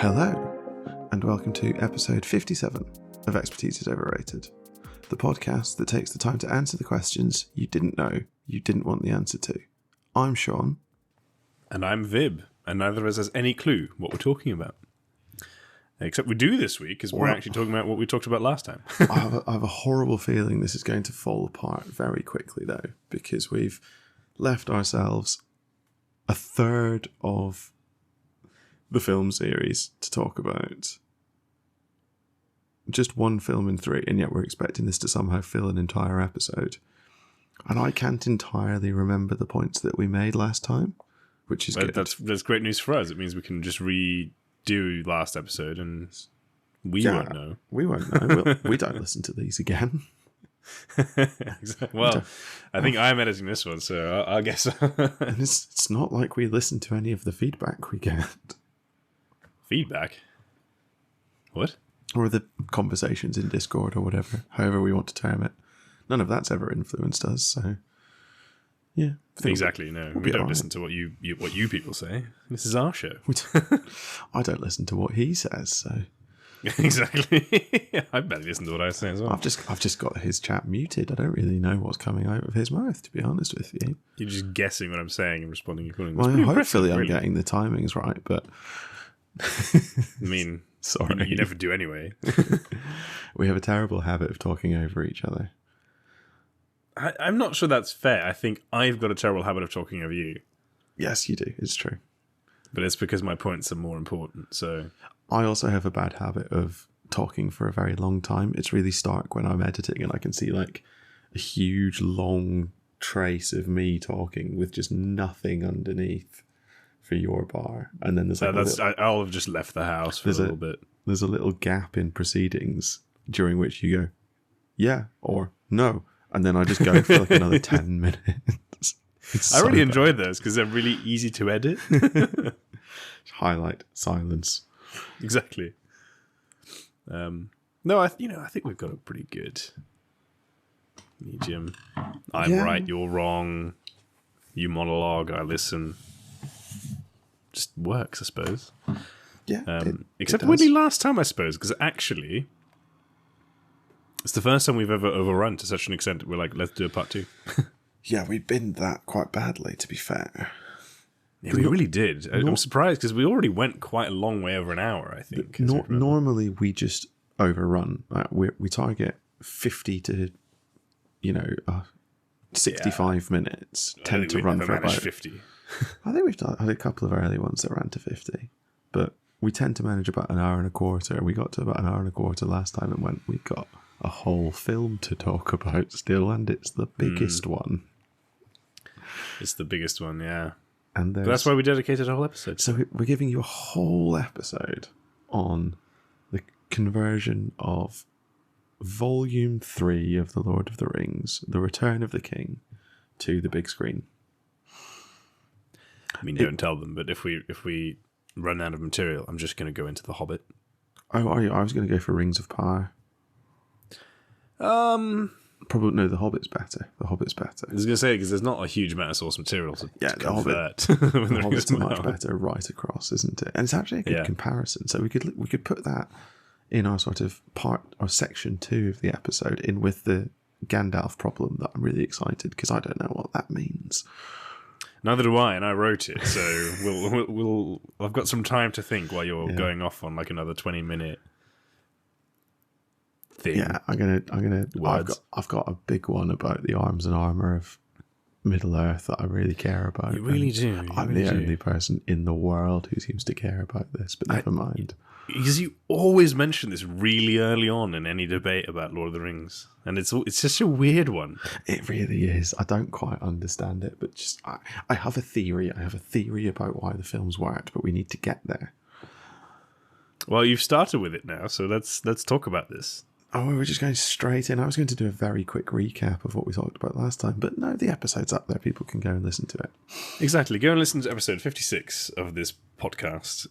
Hello, and welcome to episode 57 of Expertise is Overrated, the podcast that takes the time to answer the questions you didn't know you didn't want the answer to. I'm Sean. And I'm Vib, and neither of us has any clue what we're talking about. Except we do this week, because we're actually talking about what we talked about last time. I have a horrible feeling this is going to fall apart very quickly, though, because we've left ourselves a third of the film series to talk about. Just one film in three, and yet we're expecting this to somehow fill an entire episode. And I can't entirely remember the points that we made last time, which is good. That's great news for us. It means we can just redo last episode, and we won't know. We won't know. We don't listen to these again. Exactly. Well, I think I'm editing this one, so I guess. And it's not like we listen to any of the feedback we get. Feedback? What? Or the conversations in Discord or whatever, however we want to term it. None of that's ever influenced us, so yeah. Exactly, no. We don't listen to what you people say. This is our show. I don't listen to what he says, so exactly. I better listen to what I say as well. I've just got his chat muted. I don't really know what's coming out of his mouth, to be honest with you. You're just guessing what I'm saying and responding accordingly. Well, hopefully I'm getting the timings right, but I mean, sorry. You never do anyway. We have a terrible habit of talking over each other. I'm not sure that's fair. I think I've got a terrible habit of talking over you. Yes, you do. It's true. But it's because my points are more important, so... I also have a bad habit of talking for a very long time. It's really stark when I'm editing and I can see like a huge long trace of me talking with just nothing underneath for your bar. And then there's like I'll have just left the house for a little bit. There's a little gap in proceedings during which you go, yeah, or no. And then I just go for like another 10 minutes. I really enjoyed those because they're really easy to edit. Highlight silence. Exactly. No, I think we've got a pretty good medium. I'm right, you're wrong. You monologue, I listen. Just works, I suppose. Yeah. Except weirdly last time, I suppose, because actually, it's the first time we've ever overrun to such an extent that we're like, let's do a part two. Yeah, we binned that quite badly, to be fair. Yeah, we really did. I'm surprised because we already went quite a long way over an hour, I think. Normally, we just overrun. We target 50 to, 65 minutes. Tend to run for about 50. I think we've had a couple of early ones that ran to 50, but we tend to manage about an hour and a quarter. We got to about an hour and a quarter last time and we got a whole film to talk about still, and it's the biggest one. It's the biggest one, yeah. And that's why we dedicated a whole episode. So we're giving you a whole episode on the conversion of Volume 3 of The Lord of the Rings, The Return of the King, to the big screen. I mean, don't tell them, but if we run out of material, I'm just going to go into The Hobbit. Oh, are you? I was going to go for Rings of Power. Probably no. The Hobbit's better. I was going to say because there's not a huge amount of source material to convert. The Hobbit's much better right across, isn't it? And it's actually a good comparison. So we could put that in our sort of part or section 2 of the episode in with the Gandalf problem that I'm really excited because I don't know what that means. Neither do I, and I wrote it, so we'll I've got some time to think while you're going off on like another 20-minute thing. Yeah, I've got a big one about the arms and armor of Middle Earth that I really care about. You really do. I'm the only person in the world who seems to care about this, but never mind. Because you always mention this really early on in any debate about Lord of the Rings, and it's just a weird one. It really is. I don't quite understand it, but just I have a theory. I have a theory about why the films worked, but we need to get there. Well, you've started with it now, so let's talk about this. Oh, we're just going straight in. I was going to do a very quick recap of what we talked about last time, but no, the episode's up there. People can go and listen to it. Exactly. Go and listen to episode 56 of this podcast.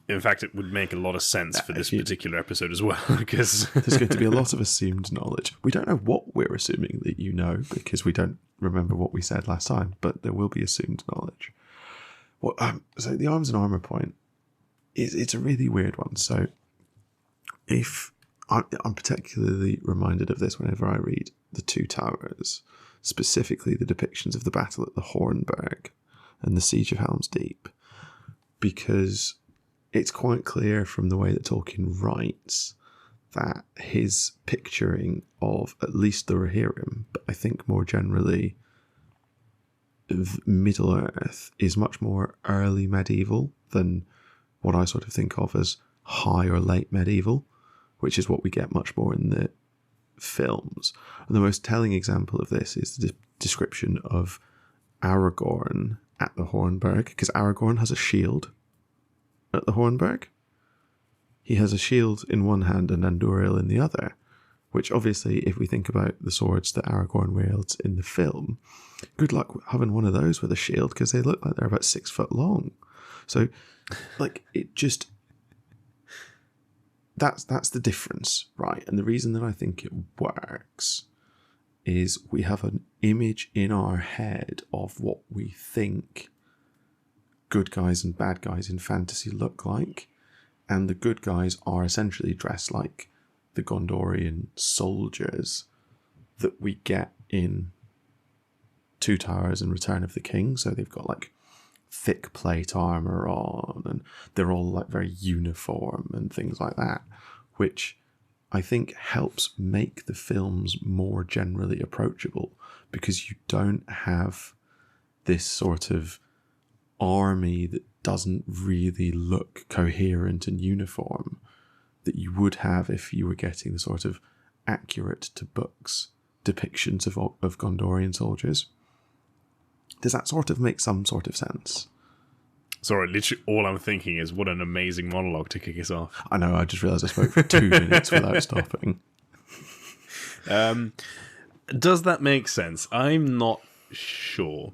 In fact, it would make a lot of sense for this particular episode as well, because there's going to be a lot of assumed knowledge. We don't know what we're assuming that you know, because we don't remember what we said last time, but there will be assumed knowledge. So the arms and armour point it's a really weird one. So if I'm particularly reminded of this whenever I read The Two Towers, specifically the depictions of the battle at the Hornburg and the Siege of Helm's Deep, because it's quite clear from the way that Tolkien writes that his picturing of at least the Rohirrim, but I think more generally Middle Earth, is much more early medieval than what I sort of think of as high or late medieval, which is what we get much more in the films. And the most telling example of this is the description of Aragorn at the Hornburg, because Aragorn has a shield at the Hornburg. He has a shield in one hand and Andúril in the other, which obviously, if we think about the swords that Aragorn wields in the film, good luck having one of those with a shield, because they look like they're about 6 foot long. So, like, it just... That's the difference, right? And the reason that I think it works is we have an image in our head of what we think good guys and bad guys in fantasy look like. And the good guys are essentially dressed like the Gondorian soldiers that we get in Two Towers and Return of the King. So they've got like thick plate armor on, and they're all like very uniform and things like that, which I think helps make the films more generally approachable, because you don't have this sort of army that doesn't really look coherent and uniform that you would have if you were getting the sort of accurate to books depictions of Gondorian soldiers. Does that sort of make some sort of sense? Sorry, literally all I'm thinking is what an amazing monologue to kick us off. I know, I just realised I spoke for 2 minutes without stopping. Does that make sense? I'm not sure,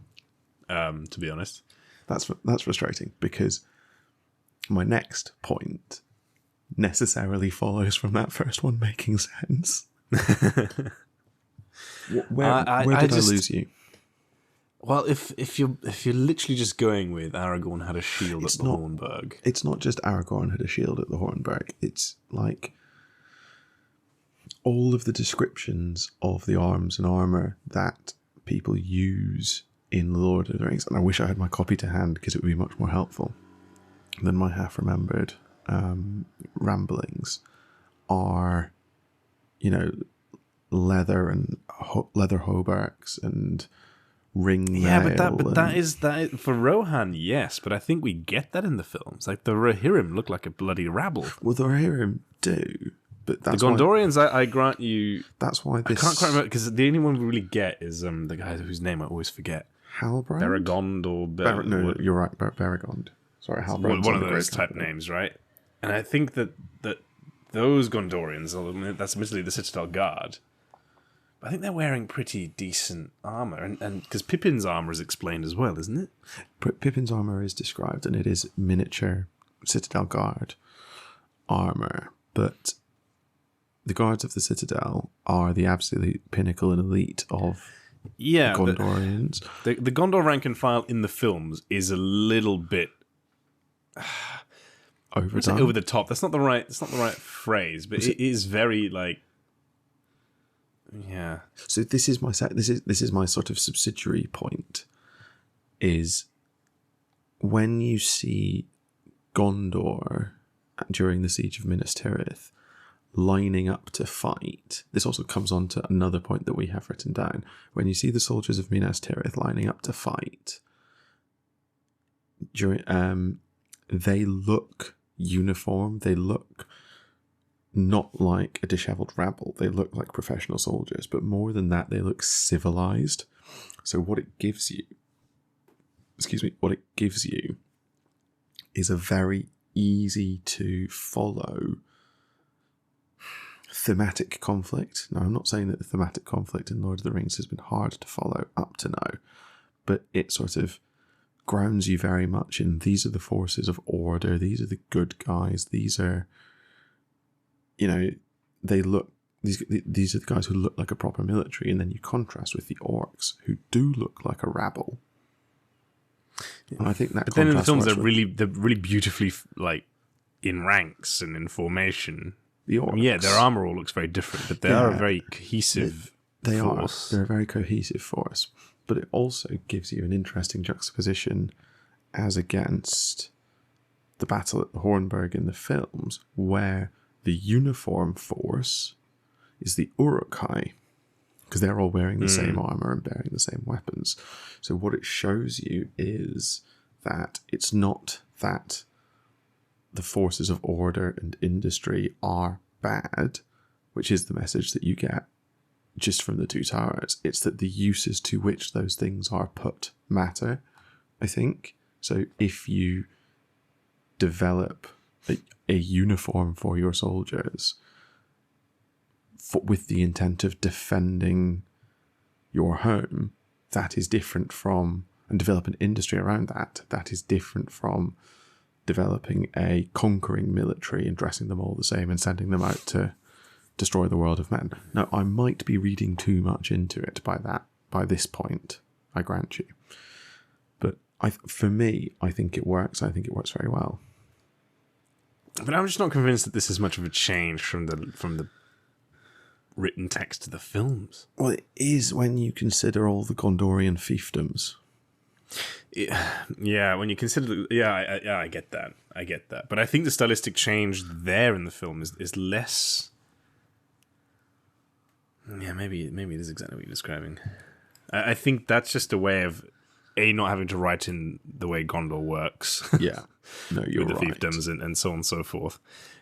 to be honest. That's frustrating, because my next point necessarily follows from that first one making sense. Where did I lose you? Well, if you're literally just going with Aragorn had a shield at the Hornburg. It's not just Aragorn had a shield at the Hornburg. It's like all of the descriptions of the arms and armour that people use in Lord of the Rings, and I wish I had my copy to hand because it would be much more helpful than my half-remembered ramblings, are, you know, leather and leather hauberks and ring mail. Yeah, but that is for Rohan, yes, but I think we get that in the films. Like the Rohirrim look like a bloody rabble. Well, the Rohirrim do, but that's the Gondorians. I grant you. That's why this. I can't quite remember, because the only one we really get is the guy whose name I always forget. Halbrand? Baragond or no, you're right, Baragond. Sorry, Halbrand. One of those type names, right? And I think that those Gondorians, that's admittedly the Citadel Guard, I think they're wearing pretty decent armor, and because Pippin's armor is explained as well, isn't it? Pippin's armor is described, and it is miniature Citadel Guard armor, but the guards of the Citadel are the absolute pinnacle and elite of Gondorians. The Gondor rank and file in the films is a little bit overdone, over the top. That's not the right phrase, but it is very like. Yeah. So this is my sort of subsidiary point, is when you see Gondor during the Siege of Minas Tirith lining up to fight. This also comes on to another point that we have written down. When you see the soldiers of Minas Tirith lining up to fight, they look uniform. They look not like a dishevelled rabble. They look like professional soldiers, but more than that, they look civilized. So what it gives you is a very easy to follow thematic conflict. Now, I'm not saying that the thematic conflict in Lord of the Rings has been hard to follow up to now, but it sort of grounds you very much in these are the forces of order, these are the good guys, these are, you know, these are the guys who look like a proper military, and then you contrast with the orcs who do look like a rabble. And I think that. But then in the films, they're really beautifully like in ranks and in formation. The orcs. Yeah, their armor all looks very different, but they are a very cohesive they force. They're a very cohesive force, but it also gives you an interesting juxtaposition as against the battle at the Hornburg in the films, where the uniform force is the Uruk-hai, because they're all wearing the same armor and bearing the same weapons. So what it shows you is that it's not that the forces of order and industry are bad, which is the message that you get just from the Two Towers. It's that the uses to which those things are put matter, I think. So if you develop a uniform for your soldiers with the intent of defending your home, that is different from, and develop an industry around that, that is different from developing a conquering military and dressing them all the same and sending them out to destroy the world of men. Now, I might be reading too much into it by this point, I grant you. But for me, I think it works. I think it works very well. But I'm just not convinced that this is much of a change from the written text to the films. Well, it is when you consider all the Gondorian fiefdoms. Yeah, when you consider... I get that. But I think the stylistic change there in the film is less... Yeah, maybe it is exactly what you're describing. I think that's just a way of... not having to write in the way Gondor works. Yeah. No, you're with the right. fiefdoms and so on and so forth.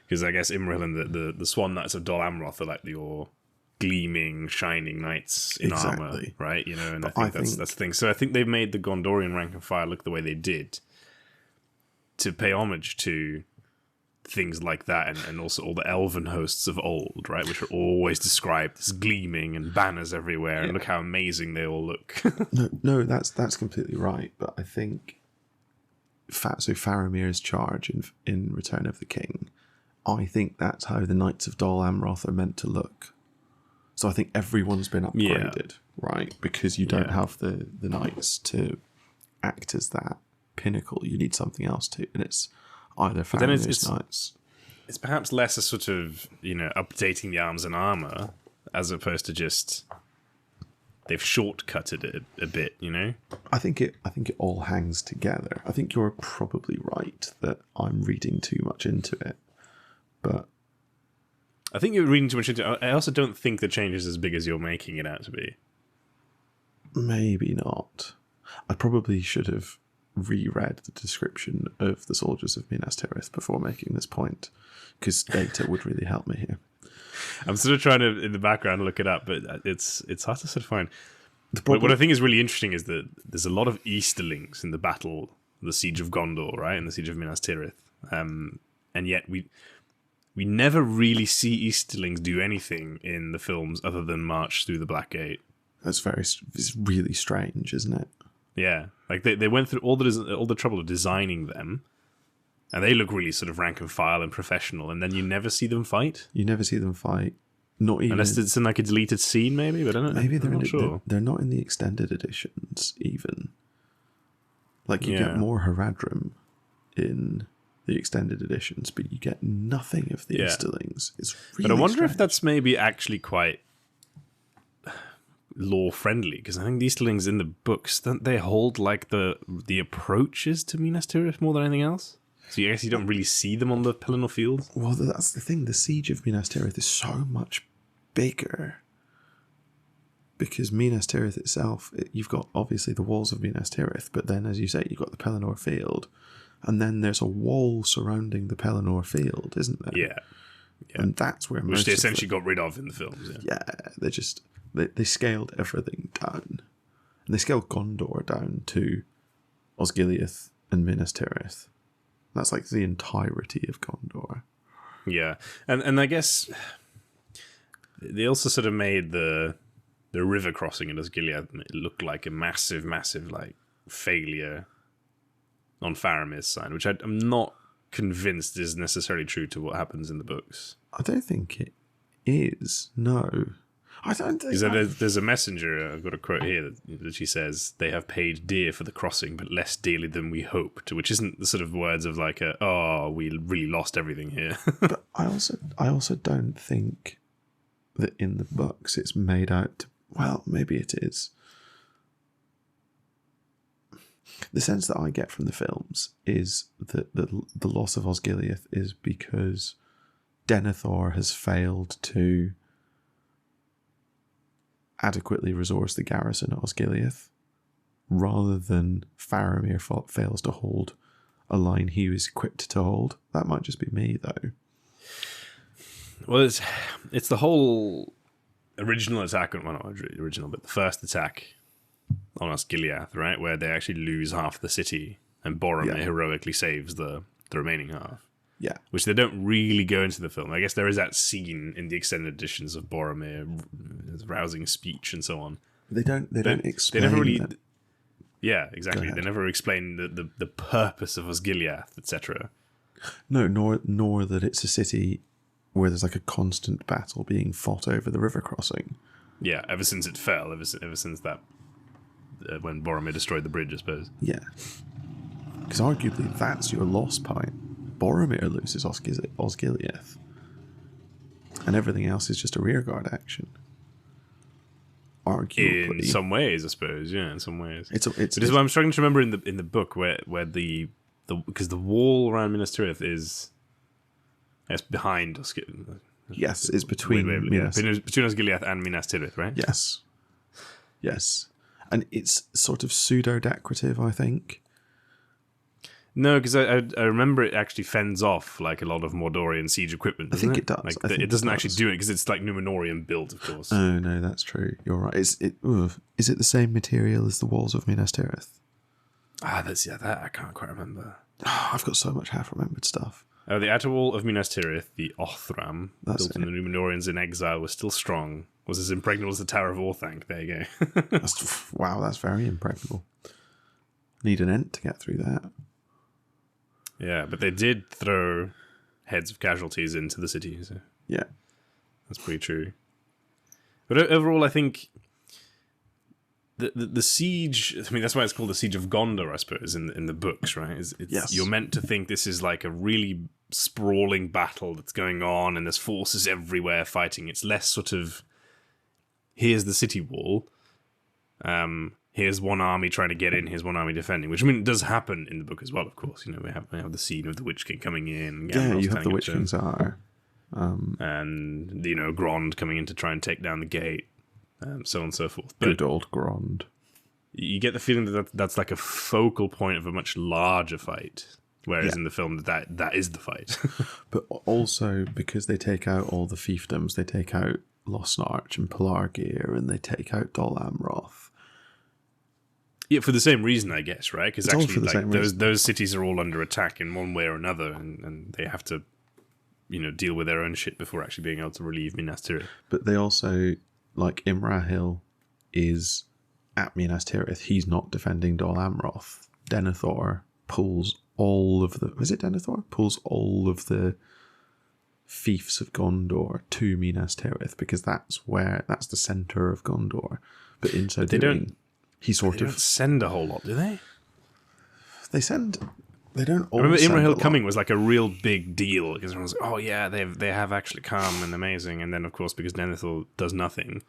Because I guess Imrahil and the Swan Knights of Dol Amroth are like your gleaming, shining knights in armor, right? You know, and I think that's the thing. So I think they've made the Gondorian rank and file look the way they did to pay homage to things like that, and also all the elven hosts of old, right, which are always described as gleaming and banners everywhere, and look how amazing they all look. no, that's completely right. But I think Faramir's charge in Return of the King, I think that's how the Knights of Dol Amroth are meant to look. So I think everyone's been upgraded, right? Because you don't have the knights to act as that pinnacle. You need something else to, and it's either Faramir's knights. It's perhaps less a sort of, updating the arms and armor as opposed to just they've shortcutted it a bit, I think it all hangs together. I think you're probably right that I'm reading too much into it, but I think you're reading too much into it. I also don't think the change is as big as you're making it out to be. Maybe not. I probably should have reread the description of the soldiers of Minas Tirith before making this point, because data would really help me here. I'm sort of trying to, in the background, look it up, but it's hard to sort of find. What I think is really interesting is that there's a lot of Easterlings in the battle, the Siege of Gondor, right, and the Siege of Minas Tirith, and yet we never really see Easterlings do anything in the films other than march through the Black Gate. It's really strange, isn't it? Yeah, like they went through all the trouble of designing them, and they look really sort of rank and file and professional, and then you never see them fight. You never see them fight, not even unless it's in like a deleted scene, maybe. But I don't know. Maybe I'm not sure. They're not in the extended editions even. Like you get more Haradrim in the extended editions, but you get nothing of the Easterlings. It's really But I wonder strange. if that's maybe actually quite lore friendly, because I think the Easterlings in the books, don't they hold like the approaches to Minas Tirith more than anything else? So I guess you don't really see them on the Pelennor fields. Well, that's the thing. The Siege of Minas Tirith is so much bigger because Minas Tirith itself, you've got obviously the walls of Minas Tirith, but then, as you say, you've got the Pelennor field, and then there's a wall surrounding the Pelennor field, isn't there? Yeah. And that's where which they essentially got rid of in the films. They scaled everything down. And they scaled Gondor down to Osgiliath and Minas Tirith. That's like the entirety of Gondor. Yeah. And I guess they also sort of made the river crossing in Osgiliath look like a massive, massive like failure on Faramir's side, which I'm not convinced is necessarily true to what happens in the books. I don't think it is, no. I don't think There's a messenger, I've got a quote here, that she says, they have paid dear for the crossing, but less dearly than we hoped, which isn't the sort of words of like, we really lost everything here. But I also don't think that in the books it's made out to, well, maybe it is. The sense that I get from the films is that the loss of Osgiliath is because Denethor has failed to adequately resource the garrison at Osgiliath, rather than Faramir fails to hold a line he was equipped to hold. That might just be me, though. Well, it's the whole original attack, well, not original, but the first attack on Osgiliath, right, where they actually lose half the city, and Boromir heroically saves the remaining half. Yeah. Which they don't really go into the film. I guess there is that scene in the extended editions of Boromir, his rousing speech and so on. They don't explain. They never really. That. Yeah, exactly. They never explain the purpose of Osgiliath, etc. No, nor that it's a city where there's like a constant battle being fought over the river crossing. Yeah, ever since it fell, ever since that when Boromir destroyed the bridge, I suppose. Yeah, because arguably that's your loss point. Boromir loses Osgiliath, and everything else is just a rearguard action. Arguably, in some ways, I suppose. Yeah, in some ways. It's what I'm struggling to remember in the book where the because the wall around Minas Tirith is behind Osgiliath. Yes, it's between between Osgiliath and Minas Tirith, right? Yes, and it's sort of pseudo-decorative, I think. No, because I remember it actually fends off like a lot of Mordorian siege equipment. I think it does. Like, it doesn't actually do it because it's like Numenorian built, of course. Oh no, that's true. You're right. Is it the same material as the walls of Minas Tirith? That I can't quite remember. I've got so much half-remembered stuff. The outer wall of Minas Tirith, the Othram, That's built from the Numenorians in exile, was still strong. Was as impregnable as the Tower of Orthanc. There you go. That's very impregnable. Need an Ent to get through that. Yeah, but they did throw heads of casualties into the city. So yeah, that's pretty true. But overall, I think the siege. I mean, that's why it's called the Siege of Gondor, I suppose, in the books, right? Yes. You're meant to think this is like a really sprawling battle that's going on, and there's forces everywhere fighting. It's less sort of here's the city wall. Here's one army trying to get in, here's one army defending, which I mean does happen in the book as well, of course. You know, we have the scene of the Witch King coming in. You have the Witch King's Are. And, you know, Grond coming in to try and take down the gate, so on and so forth. But good old Grond. You get the feeling that that's like a focal point of a much larger fight, whereas in the film that is the fight. But also, because they take out all the fiefdoms, they take out Losnarch and Pelargir, and they take out Dol Amroth. Yeah, for the same reason, I guess, right? Because actually, like, those cities are all under attack in one way or another, and they have to, you know, deal with their own shit before actually being able to relieve Minas Tirith. But they also, like, Imrahil is at Minas Tirith. He's not defending Dol Amroth. Denethor pulls all of the... Was it Denethor? Pulls all of the fiefs of Gondor to Minas Tirith, because that's the centre of Gondor. But in so doing... He they don't send a whole lot, do they? They don't all I remember Imrahil coming was like a real big deal, because everyone was like, oh yeah, they have actually come and amazing. And then, of course, because Denethor does nothing,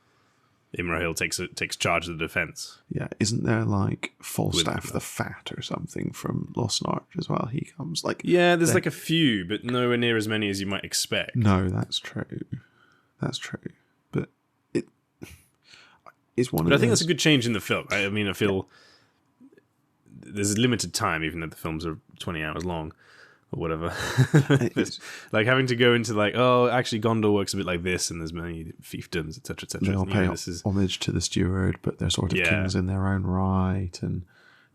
Imrahil takes charge of the defense. Yeah, isn't there like Falstaff the Fat or something from Losnarch as well? He comes like... Yeah, there's like a few, but nowhere near as many as you might expect. No, that's true. But it's one But I think that's a good change in the film, right? I mean, I feel there's a limited time, even though the films are 20 hours long or whatever. Like having to go into like, oh, actually Gondor works a bit like this, and there's many fiefdoms, etc., etc. They all pay homage to the steward, but they're sort of kings in their own right. And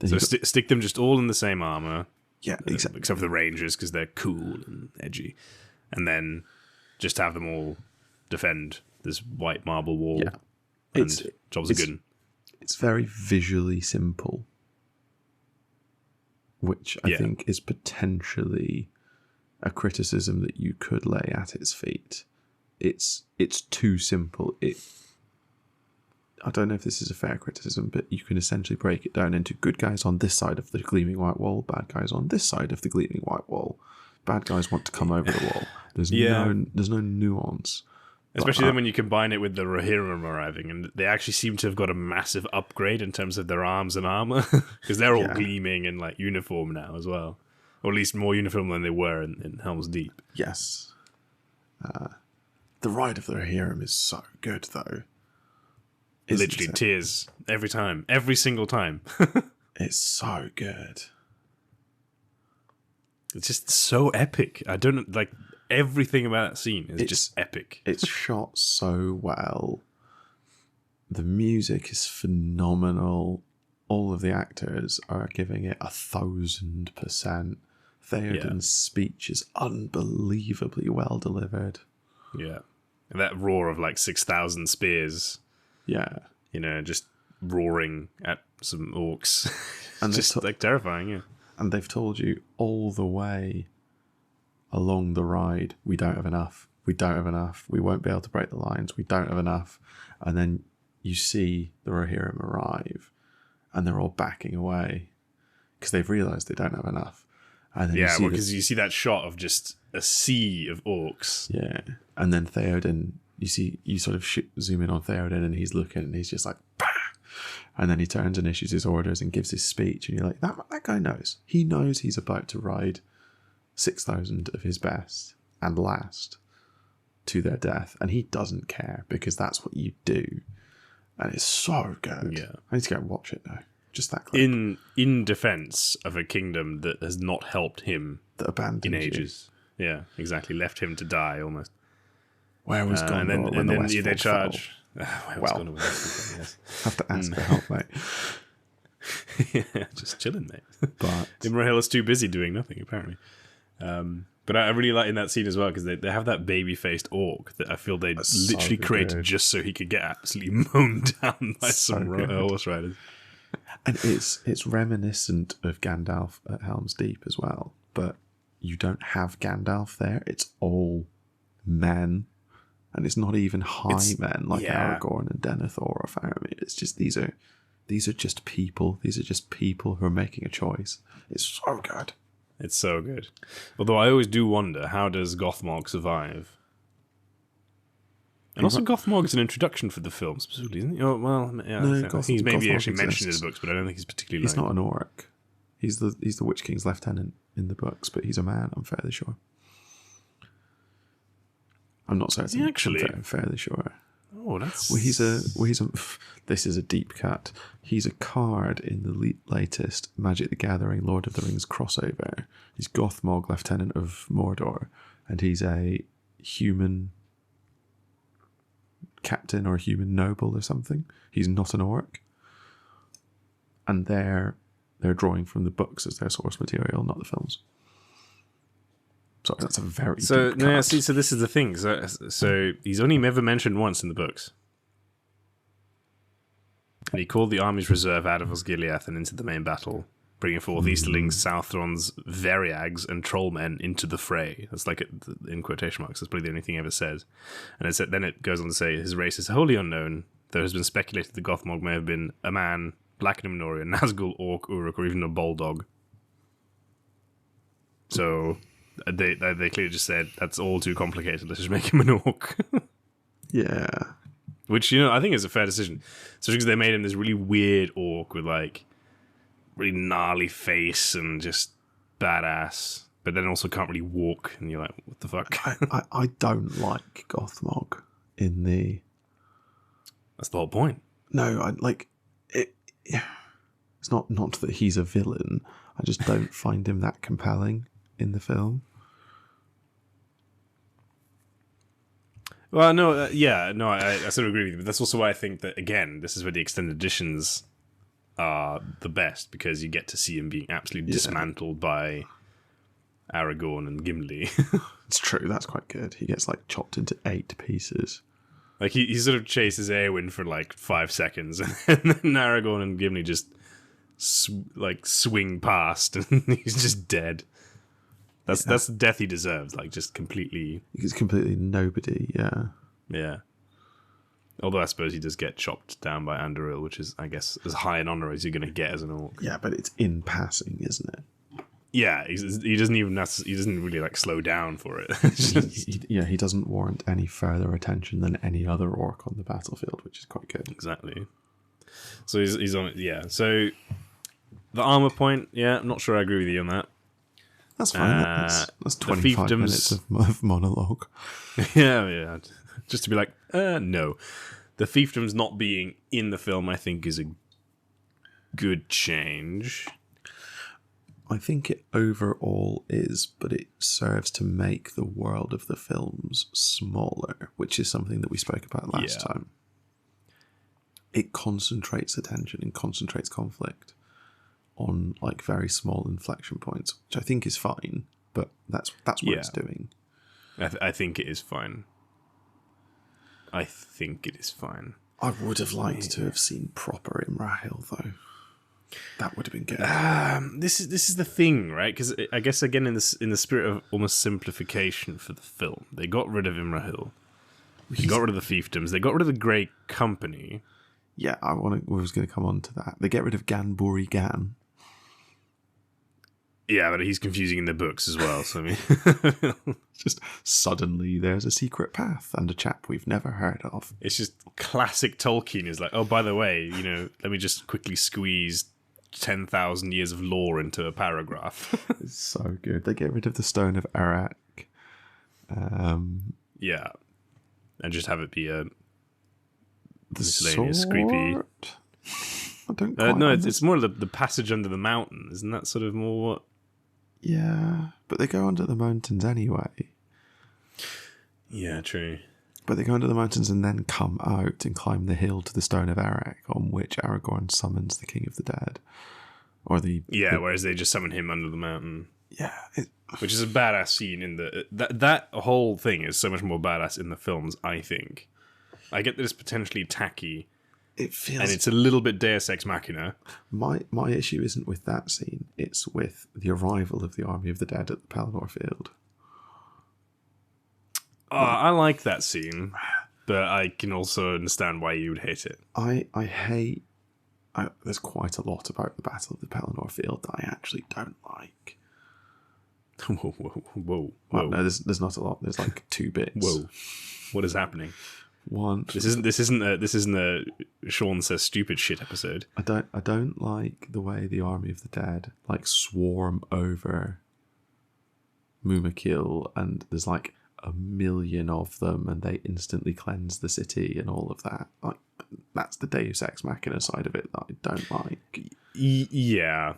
so stick them just all in the same armor. Yeah, exactly. Except for the Rangers, because they're cool and edgy. And then just have them all defend this white marble wall. Yeah. Jobs are good. It's very visually simple, which I think is potentially a criticism that you could lay at its feet. It's too simple. I don't know if this is a fair criticism, but you can essentially break it down into good guys on this side of the gleaming white wall, bad guys on this side of the gleaming white wall. Bad guys want to come over the wall. There's no nuance. Especially then when you combine it with the Rohirrim arriving, and they actually seem to have got a massive upgrade in terms of their arms and armor, because they're all gleaming and like uniform now as well, or at least more uniform than they were in Helm's Deep. Yes. The ride of the Rohirrim is so good, though. Literally tears every time, every single time. It's so good. It's just so epic. I don't like everything about that scene is just epic. It's shot so well. The music is phenomenal. All of the actors are giving it 1,000%. Theoden's speech is unbelievably well delivered. Yeah. And that roar of like 6,000 spears. Yeah. You know, just roaring at some orcs. And just like terrifying, yeah. And they've told you all the way along the ride, we don't have enough. We don't have enough. We won't be able to break the lines. We don't have enough. And then you see the Rohirrim arrive and they're all backing away because they've realised they don't have enough. And then because you see that shot of just a sea of orcs. Yeah. And then Theoden, you sort of zoom in on Theoden and he's looking and he's just like, bah! And then he turns and issues his orders and gives his speech. And you're like, that guy knows. He knows he's about to ride 6,000 of his best and last to their death. And he doesn't care because that's what you do. And it's so good. Yeah. I need to go and watch it now. Just that clip. In defense of a kingdom that has not helped him that abandoned in ages. Yeah, exactly. Left him to die almost. Where was Gondor and when the then Westfold they charge. Well, yes. Have to ask for help, mate. Yeah, just chilling, mate. But Imrahil is too busy doing nothing, apparently. But I really like in that scene as well because they have that baby-faced orc that I feel they literally created just so he could get absolutely mown down by some horse riders. And it's reminiscent of Gandalf at Helm's Deep as well, but you don't have Gandalf there. It's all men. And it's not even men like Aragorn and Denethor or Faramir. It's just these are just people. These are just people who are making a choice. It's so good. It's so good. Although I always do wonder, how does Gothmog survive? And also Gothmog is an introduction for the film, specifically, isn't he? Oh, well, yeah. No, he's maybe Gothmog actually mentioned exists. in the books, but I don't think he's particularly. He's not an orc. He's the Witch King's lieutenant in the books, but he's a man. I'm fairly sure. I'm not certain. Actually, I'm fairly sure. Oh, that's. Well, he's a. This is a deep cut. He's a card in the latest Magic the Gathering Lord of the Rings crossover. He's Gothmog, Lieutenant of Mordor, and he's a human captain or a human noble or something. He's not an orc, and they're drawing from the books as their source material, not the films. So that's a very deep cut. So this is the thing. So he's only ever mentioned once in the books. And he called the army's reserve out of Osgiliath and into the main battle, bringing forth Easterlings, Southrons, Variags, and Trollmen into the fray. That's like in quotation marks. That's probably the only thing he ever says. And then it goes on to say his race is wholly unknown. There has been speculated that Gothmog may have been a man, Black Numenorean, Nazgul, Orc, Uruk, or even a Bulldog. So they clearly just said, that's all too complicated, let's just make him an orc. Yeah. Which, I think is a fair decision. Especially because they made him this really weird orc with, like, really gnarly face and just badass. But then also can't really walk, and you're like, what the fuck? I don't like Gothmog in the... That's the whole point. No, I like... It's not that he's a villain. I just don't find him that compelling in the film. Well, no, I sort of agree with you, but that's also why I think that, again, this is where the extended editions are the best, because you get to see him being absolutely dismantled by Aragorn and Gimli. It's true, that's quite good. He gets, like, chopped into 8 pieces. Like, he sort of chases Eowyn for, like, 5 seconds, and then Aragorn and Gimli just, swing past, and he's just dead. That's the death he deserves, like, just completely... He's completely nobody, yeah. Yeah. Although I suppose he does get chopped down by Andoril, which is, I guess, as high an honour as you're going to get as an orc. Yeah, but it's in passing, isn't it? Yeah, he doesn't even he doesn't really like slow down for it. He doesn't warrant any further attention than any other orc on the battlefield, which is quite good. Exactly. So he's on it. Yeah. So the armor point. Yeah, I'm not sure I agree with you on that. That's fine. That's 25 minutes of monologue. Yeah. Just to be like, no. The fiefdoms not being in the film, I think, is a good change. I think it overall is, but it serves to make the world of the films smaller, which is something that we spoke about last time. It concentrates attention and concentrates conflict on like very small inflection points, which I think is fine, but that's what it's doing. I think it is fine. I think it is fine. I would have liked to have seen proper Imrahil, though. That would have been good. This is the thing, right? Because I guess again in the spirit of almost simplification for the film, they got rid of Imrahil. They got rid of the fiefdoms. They got rid of the Grey Company. Yeah, I was going to come on to that. They get rid of Ganburi Gan. Yeah, but he's confusing in the books as well. So I mean, just suddenly there's a secret path and a chap we've never heard of. It's just classic Tolkien. Is like, oh, by the way, let me just quickly squeeze 10,000 years of lore into a paragraph. It's so good. They get rid of the Stone of Arak. Yeah, and just have it be a the miscellaneous, sword? creepy. I don't. No, it's more the passage under the mountain. Isn't that sort of more what? Yeah, but they go under the mountains anyway. Yeah, true. But they go under the mountains and then come out and climb the hill to the Stone of Arak, on which Aragorn summons the King of the Dead. Whereas they just summon him under the mountain. Yeah. Which is a badass scene in that whole thing is so much more badass in the films, I think. I get that it's potentially tacky. It feels, and it's a little bit Deus Ex Machina. My issue isn't with that scene. It's with the arrival of the Army of the Dead at the Pelennor Field. I like that scene, but I can also understand why you would hate it. I hate... there's quite a lot about the Battle of the Pelennor Field that I actually don't like. Whoa. Well, no, there's not a lot. There's like 2 bits. Whoa. What is happening? One. This isn't a Sean says stupid shit episode. I don't like the way the Army of the Dead like swarm over Mumakil, and there's like 1,000,000 of them, and they instantly cleanse the city and all of that. Like that's the Deus Ex Machina side of it that I don't like. Yeah,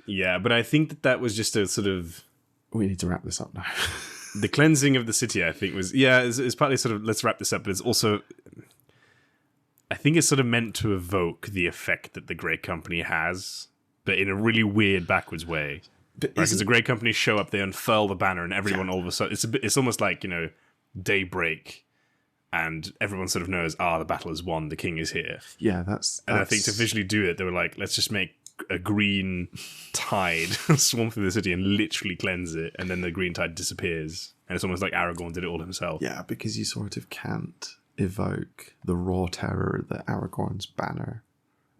but I think that was just a sort of. We need to wrap this up now. The cleansing of the city, I think, was... Yeah, it's partly sort of, let's wrap this up, but it's also... I think it's sort of meant to evoke the effect that the Grey Company has, but in a really weird, backwards way. Because the Grey Company show up, they unfurl the banner, and everyone all of a sudden... It's almost like, daybreak, and everyone sort of knows, the battle is won, the king is here. Yeah, that's... And I think to visually do it, they were like, let's just make a green tide swarm through the city and literally cleanse it, and then the green tide disappears, and it's almost like Aragorn did it all himself. Yeah, because you sort of can't evoke the raw terror that Aragorn's banner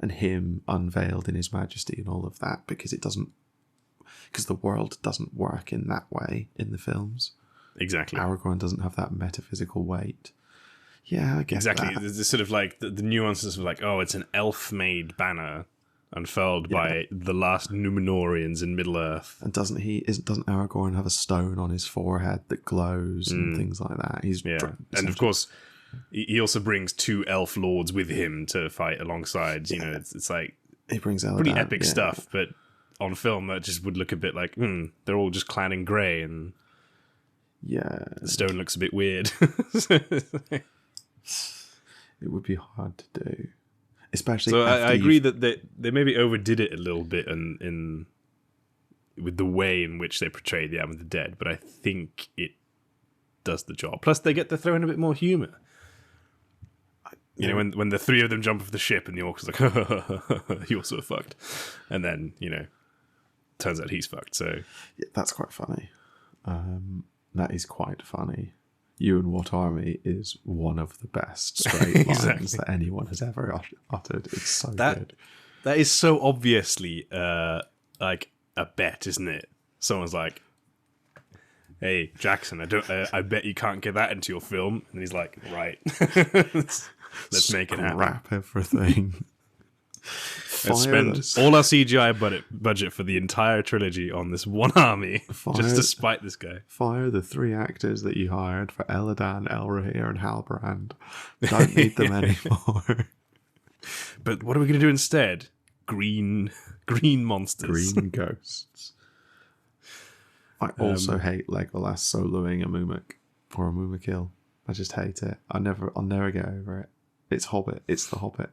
and him unveiled in his majesty and all of that, because the world doesn't work in that way in the films. Exactly. Aragorn doesn't have that metaphysical weight. Yeah, I guess exactly. that. There's sort of like the nuances of like, it's an elf-made banner unfurled by the last Númenóreans in Middle-earth. And doesn't Aragorn have a stone on his forehead that glows and things like that? And of course, he also brings 2 elf lords with him to fight alongside. It's like he brings pretty epic stuff, but on film that just would look a bit like they're all just clad in grey, and the stone looks a bit weird. It would be hard to do. Especially so I agree that they maybe overdid it a little bit in with the way in which they portray the Army of the Dead, but I think it does the job. Plus, they get to throw in a bit more humour. When the 3 of them jump off the ship and the orc's like, you're so fucked. And then, turns out he's fucked, so... Yeah, that's quite funny. That is quite funny. You and What Army is one of the best straight lines Exactly. that anyone has ever uttered. It's so That good. that is so obviously like a bet, isn't it? Someone's like, "Hey, Jackson, I bet you can't get that into your film," and he's like, "Right, let's make it happen. Scrap everything. Let's spend all our CGI budget for the entire trilogy on this one army just to spite this guy." Fire the 3 actors that you hired for Eladan, Elrahir, and Halbrand. Don't need them anymore. But what are we going to do instead? Green monsters. Green ghosts. I also hate Legolas soloing a Mumuk or a Mumakil. I just hate it. I'll never get over it. It's Hobbit. It's the Hobbit.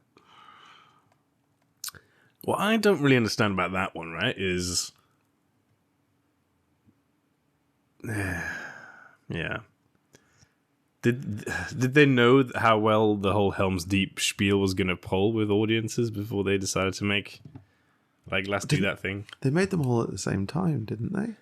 What I don't really understand about that one, right, is... yeah. Did they know how well the whole Helm's Deep spiel was going to pull with audiences before they decided to make Legolas do that thing? They made them all at the same time, didn't they?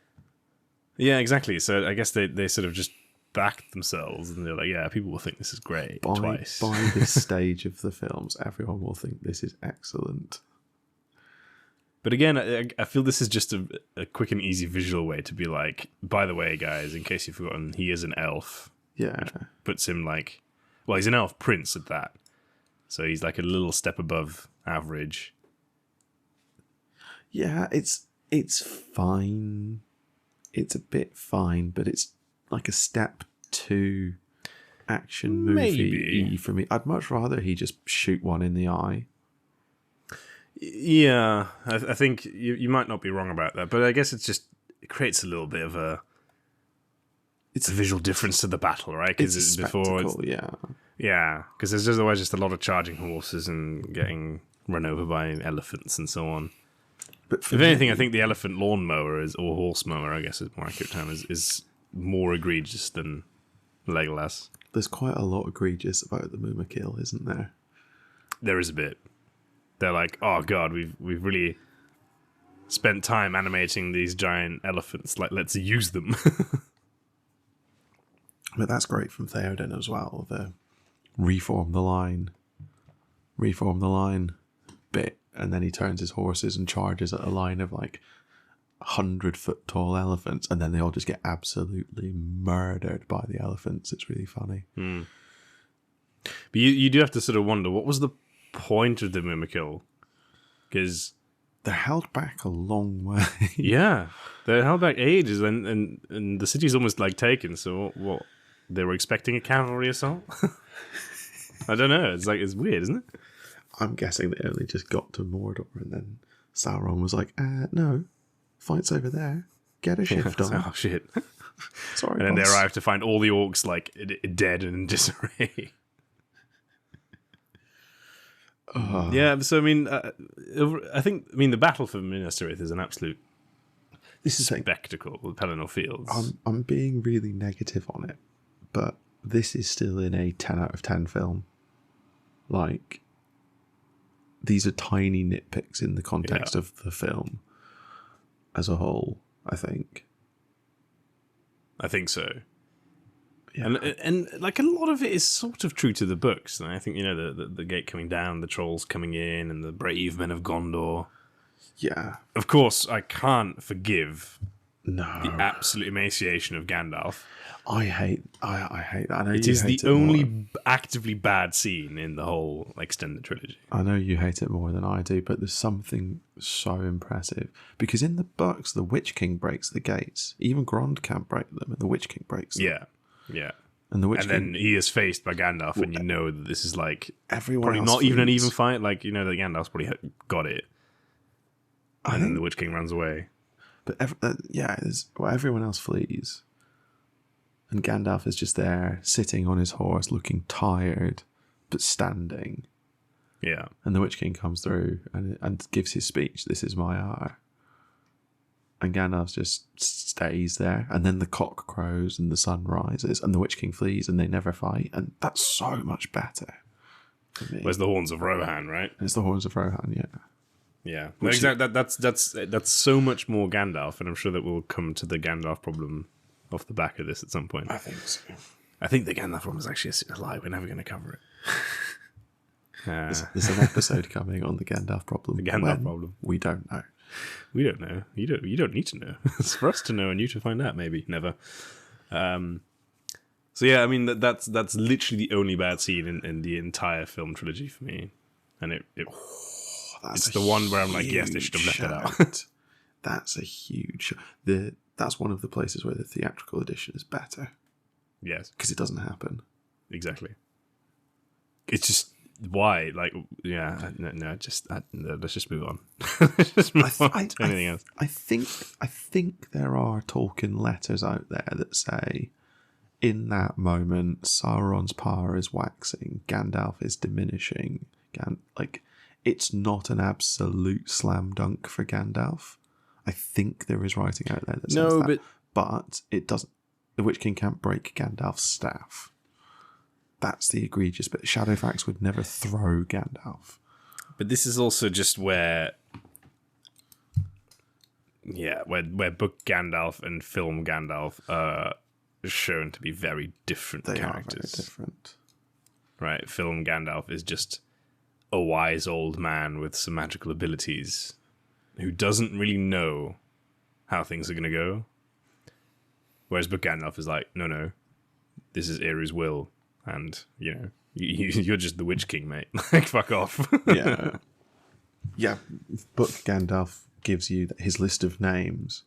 Yeah, exactly. So I guess they sort of just backed themselves and they're like, yeah, people will think this is great twice. By this stage of the films, everyone will think this is excellent. But again, I feel this is just a quick and easy visual way to be like, by the way, guys, in case you've forgotten, he is an elf. Yeah. Puts him like, well, he's an elf prince at that. So he's like a little step above average. Yeah, it's fine. It's a bit fine, but it's like a step 2 action movie for me. I'd much rather he just shoot one in the eye. Yeah, I think you might not be wrong about that, but I guess it creates a little bit of a visual difference to the battle, right? It's a spectacle, yeah, because there's always just a lot of charging horses and getting run over by elephants and so on. But if anything, I think the elephant lawnmower or horse mower, I guess is more accurate term, is more egregious than Legolas. There's quite a lot egregious about the Mumakil, isn't there? There is a bit. They're like, oh god, we've really spent time animating these giant elephants. Like, let's use them. But that's great from Theoden as well. The reform the line bit, and then he turns his horses and charges at a line of like 100-foot tall elephants, and then they all just get absolutely murdered by the elephants. It's really funny. But you do have to sort of wonder, what was the point of the Mumakil? Because they're held back a long way. Yeah, they're held back ages, and the city's almost like taken. So what? They were expecting a cavalry assault? I don't know. It's weird, isn't it? I'm guessing they only just got to Mordor, and then Sauron was like, no, fight's over there. Get a shift on. Oh shit! Sorry, and then boss. they arrive to find all the orcs like dead and in disarray. Yeah, so I mean, the battle for Minas Tirith is an absolute spectacle with Pelennor Fields. I'm being really negative on it, but this is still in a 10 out of 10 film. Like, these are tiny nitpicks in the context of the film as a whole, I think. I think so. Yeah. And like a lot of it is sort of true to the books. And I think, the gate coming down, the trolls coming in, and the brave men of Gondor. Yeah. Of course, I can't forgive the absolute emaciation of Gandalf. I hate that. I know it is the only actively bad scene in the whole extended trilogy. I know you hate it more than I do, but there's something so impressive. Because in the books, the Witch King breaks the gates. Even Grond can't break them, and the Witch King breaks them. Yeah. And then he is faced by Gandalf, and you know that this is like everyone probably else not even an flees. even fight. Like, that Gandalf's probably got it. And then the Witch King runs away. But everyone else flees. And Gandalf is just there, sitting on his horse, looking tired, but standing. Yeah. And the Witch King comes through and gives his speech, "This is my hour." And Gandalf just stays there. And then the cock crows and the sun rises and the Witch King flees and they never fight. And that's so much better for me. Where's the horns of Rohan, right? It's the horns of Rohan, yeah. Yeah. No, exactly. That's so much more Gandalf, and I'm sure that we'll come to the Gandalf problem off the back of this at some point. I think so. I think the Gandalf one was actually a lie. We're never going to cover it. There's an episode coming on the Gandalf problem. The Gandalf problem. We don't know. We don't know. You don't need to know. It's for us to know and you to find out. Maybe never. So yeah, I mean that's literally the only bad scene in the entire film trilogy for me, and it's the one where I'm like, yes, they should have left it out. That's a huge. That's one of the places where the theatrical edition is better. Yes, because it doesn't happen. Exactly. It's just why, like, yeah, no, let's just move on. Let's just move on to anything else. I think there are Tolkien letters out there that say, in that moment, Sauron's power is waxing, Gandalf is diminishing. It's not an absolute slam dunk for Gandalf. I think there is writing out there that says that, but it doesn't. The Witch King can't break Gandalf's staff. That's the egregious bit. Shadowfax would never throw Gandalf. But this is also just where book Gandalf and film Gandalf are shown to be very different characters. They are very different. Right? Film Gandalf is just a wise old man with some magical abilities who doesn't really know how things are going to go. Whereas book Gandalf is like, no, this is Eru's will, and, you know, you're just the Witch King, mate. Like, fuck off. Yeah. Yeah, book Gandalf gives you his list of names,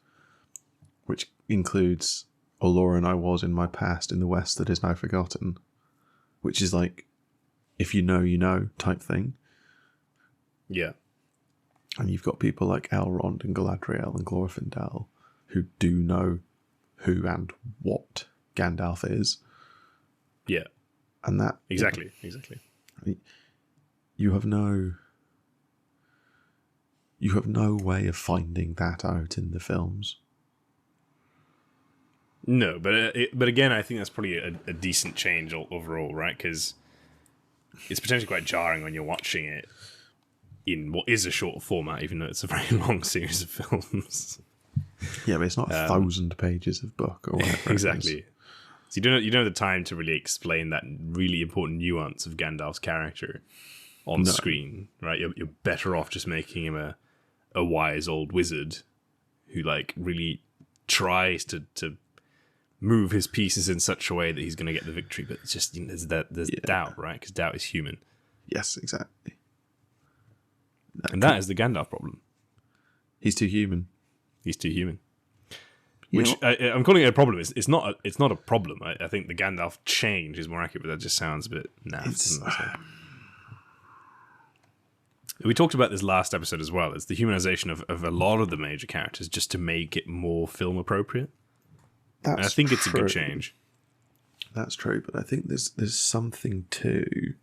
which includes Oloran I was in my past in the West that is now forgotten, which is like, if you know type thing. Yeah. And you've got people like Elrond and Galadriel and Glorfindel who do know who and what Gandalf is. Yeah. And that... Exactly. You have no way of finding that out in the films. No, but again, I think that's probably a decent change overall, right? Because it's potentially quite jarring when you're watching it in what is a short format, even though it's a very long series of films. Yeah, but it's not 1,000 pages of book or whatever. Exactly. So you don't have the time to really explain that really important nuance of Gandalf's character on screen, right? You're better off just making him a wise old wizard who, like, really tries to move his pieces in such a way that he's going to get the victory. But it's just, you know, there's doubt, right? Because doubt is human. Yes, exactly. That is the Gandalf problem. He's too human. He's too human. Which I'm calling it a problem. It's not a problem. I think the Gandalf change is more accurate, but that just sounds a bit naff. We talked about this last episode as well. It's the humanization of a lot of the major characters just to make it more film appropriate. And I think it's a good change. That's true, but I think there's something to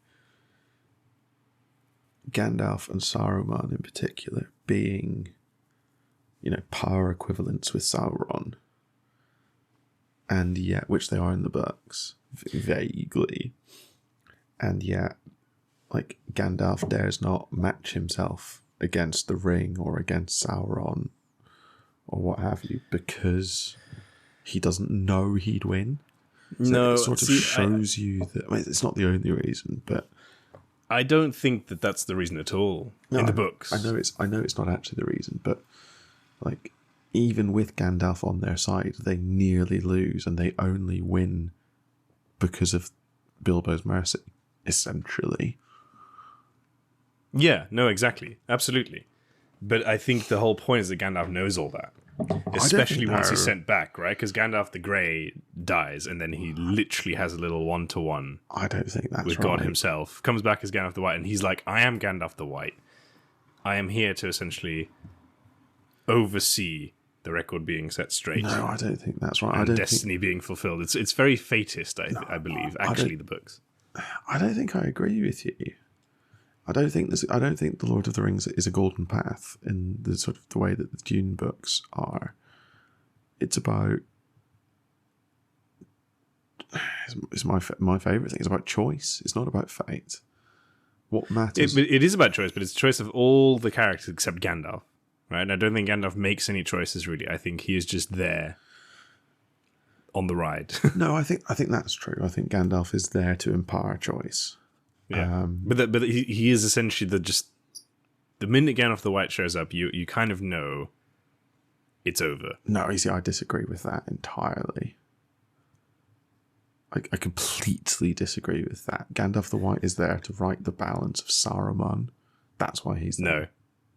Gandalf and Saruman in particular being, you know, power equivalents with Sauron, and yet, which they are in the books, vaguely, and yet, like, Gandalf dares not match himself against the ring or against Sauron or what have you, because he doesn't know he'd win. So it sort of shows you that, I mean, it's not the only reason, but I don't think that's the reason at all in the books. I know it's not actually the reason, but, like, even with Gandalf on their side, they nearly lose, and they only win because of Bilbo's mercy, essentially. Yeah, no, exactly. Absolutely. But I think the whole point is that Gandalf knows all that. Especially once he's sent back, right? Because Gandalf the Grey dies, and then he literally has a little one-to-one. I don't think that's with right. God himself. Comes back as Gandalf the White, and he's like, I am Gandalf the White. I am here to essentially oversee the record being set straight. No, I don't think that's right. And destiny being fulfilled. It's very fatist, I believe, actually, the books. I don't think I agree with you. I don't think The Lord of the Rings is a golden path in the sort of the way that the Dune books are. It's about... It's my favourite thing. It's about choice. It's not about fate. What matters... It is about choice, but it's a choice of all the characters except Gandalf. Right? And I don't think Gandalf makes any choices, really. I think he is just there on the ride. No, I think that's true. I think Gandalf is there to empower choice. Yeah, but he is essentially the minute Gandalf the White shows up, you kind of know it's over. No, you see, I disagree with that entirely. I completely disagree with that. Gandalf the White is there to right the balance of Saruman. That's why he's there.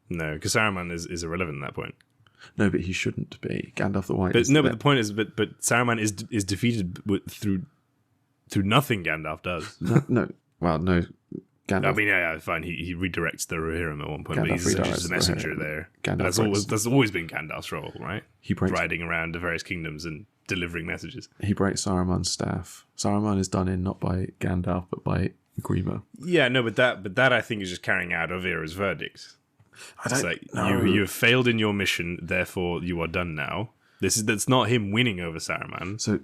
No, because Saruman is irrelevant at that point. No, but he shouldn't be. Gandalf the White. But the point is, but Saruman is defeated through nothing Gandalf does. No. Well, no. Gandalf. I mean, yeah, fine. He redirects the Rohirrim at one point, but he's just a messenger there. That's always been Gandalf's role, right? He breaks, riding around the various kingdoms and delivering messages. He breaks Saruman's staff. Saruman is done in not by Gandalf, but by Grima. Yeah, no, but that I think is just carrying out Ovira's verdict. It's like you have failed in your mission, therefore you are done now. That's not him winning over Saruman. So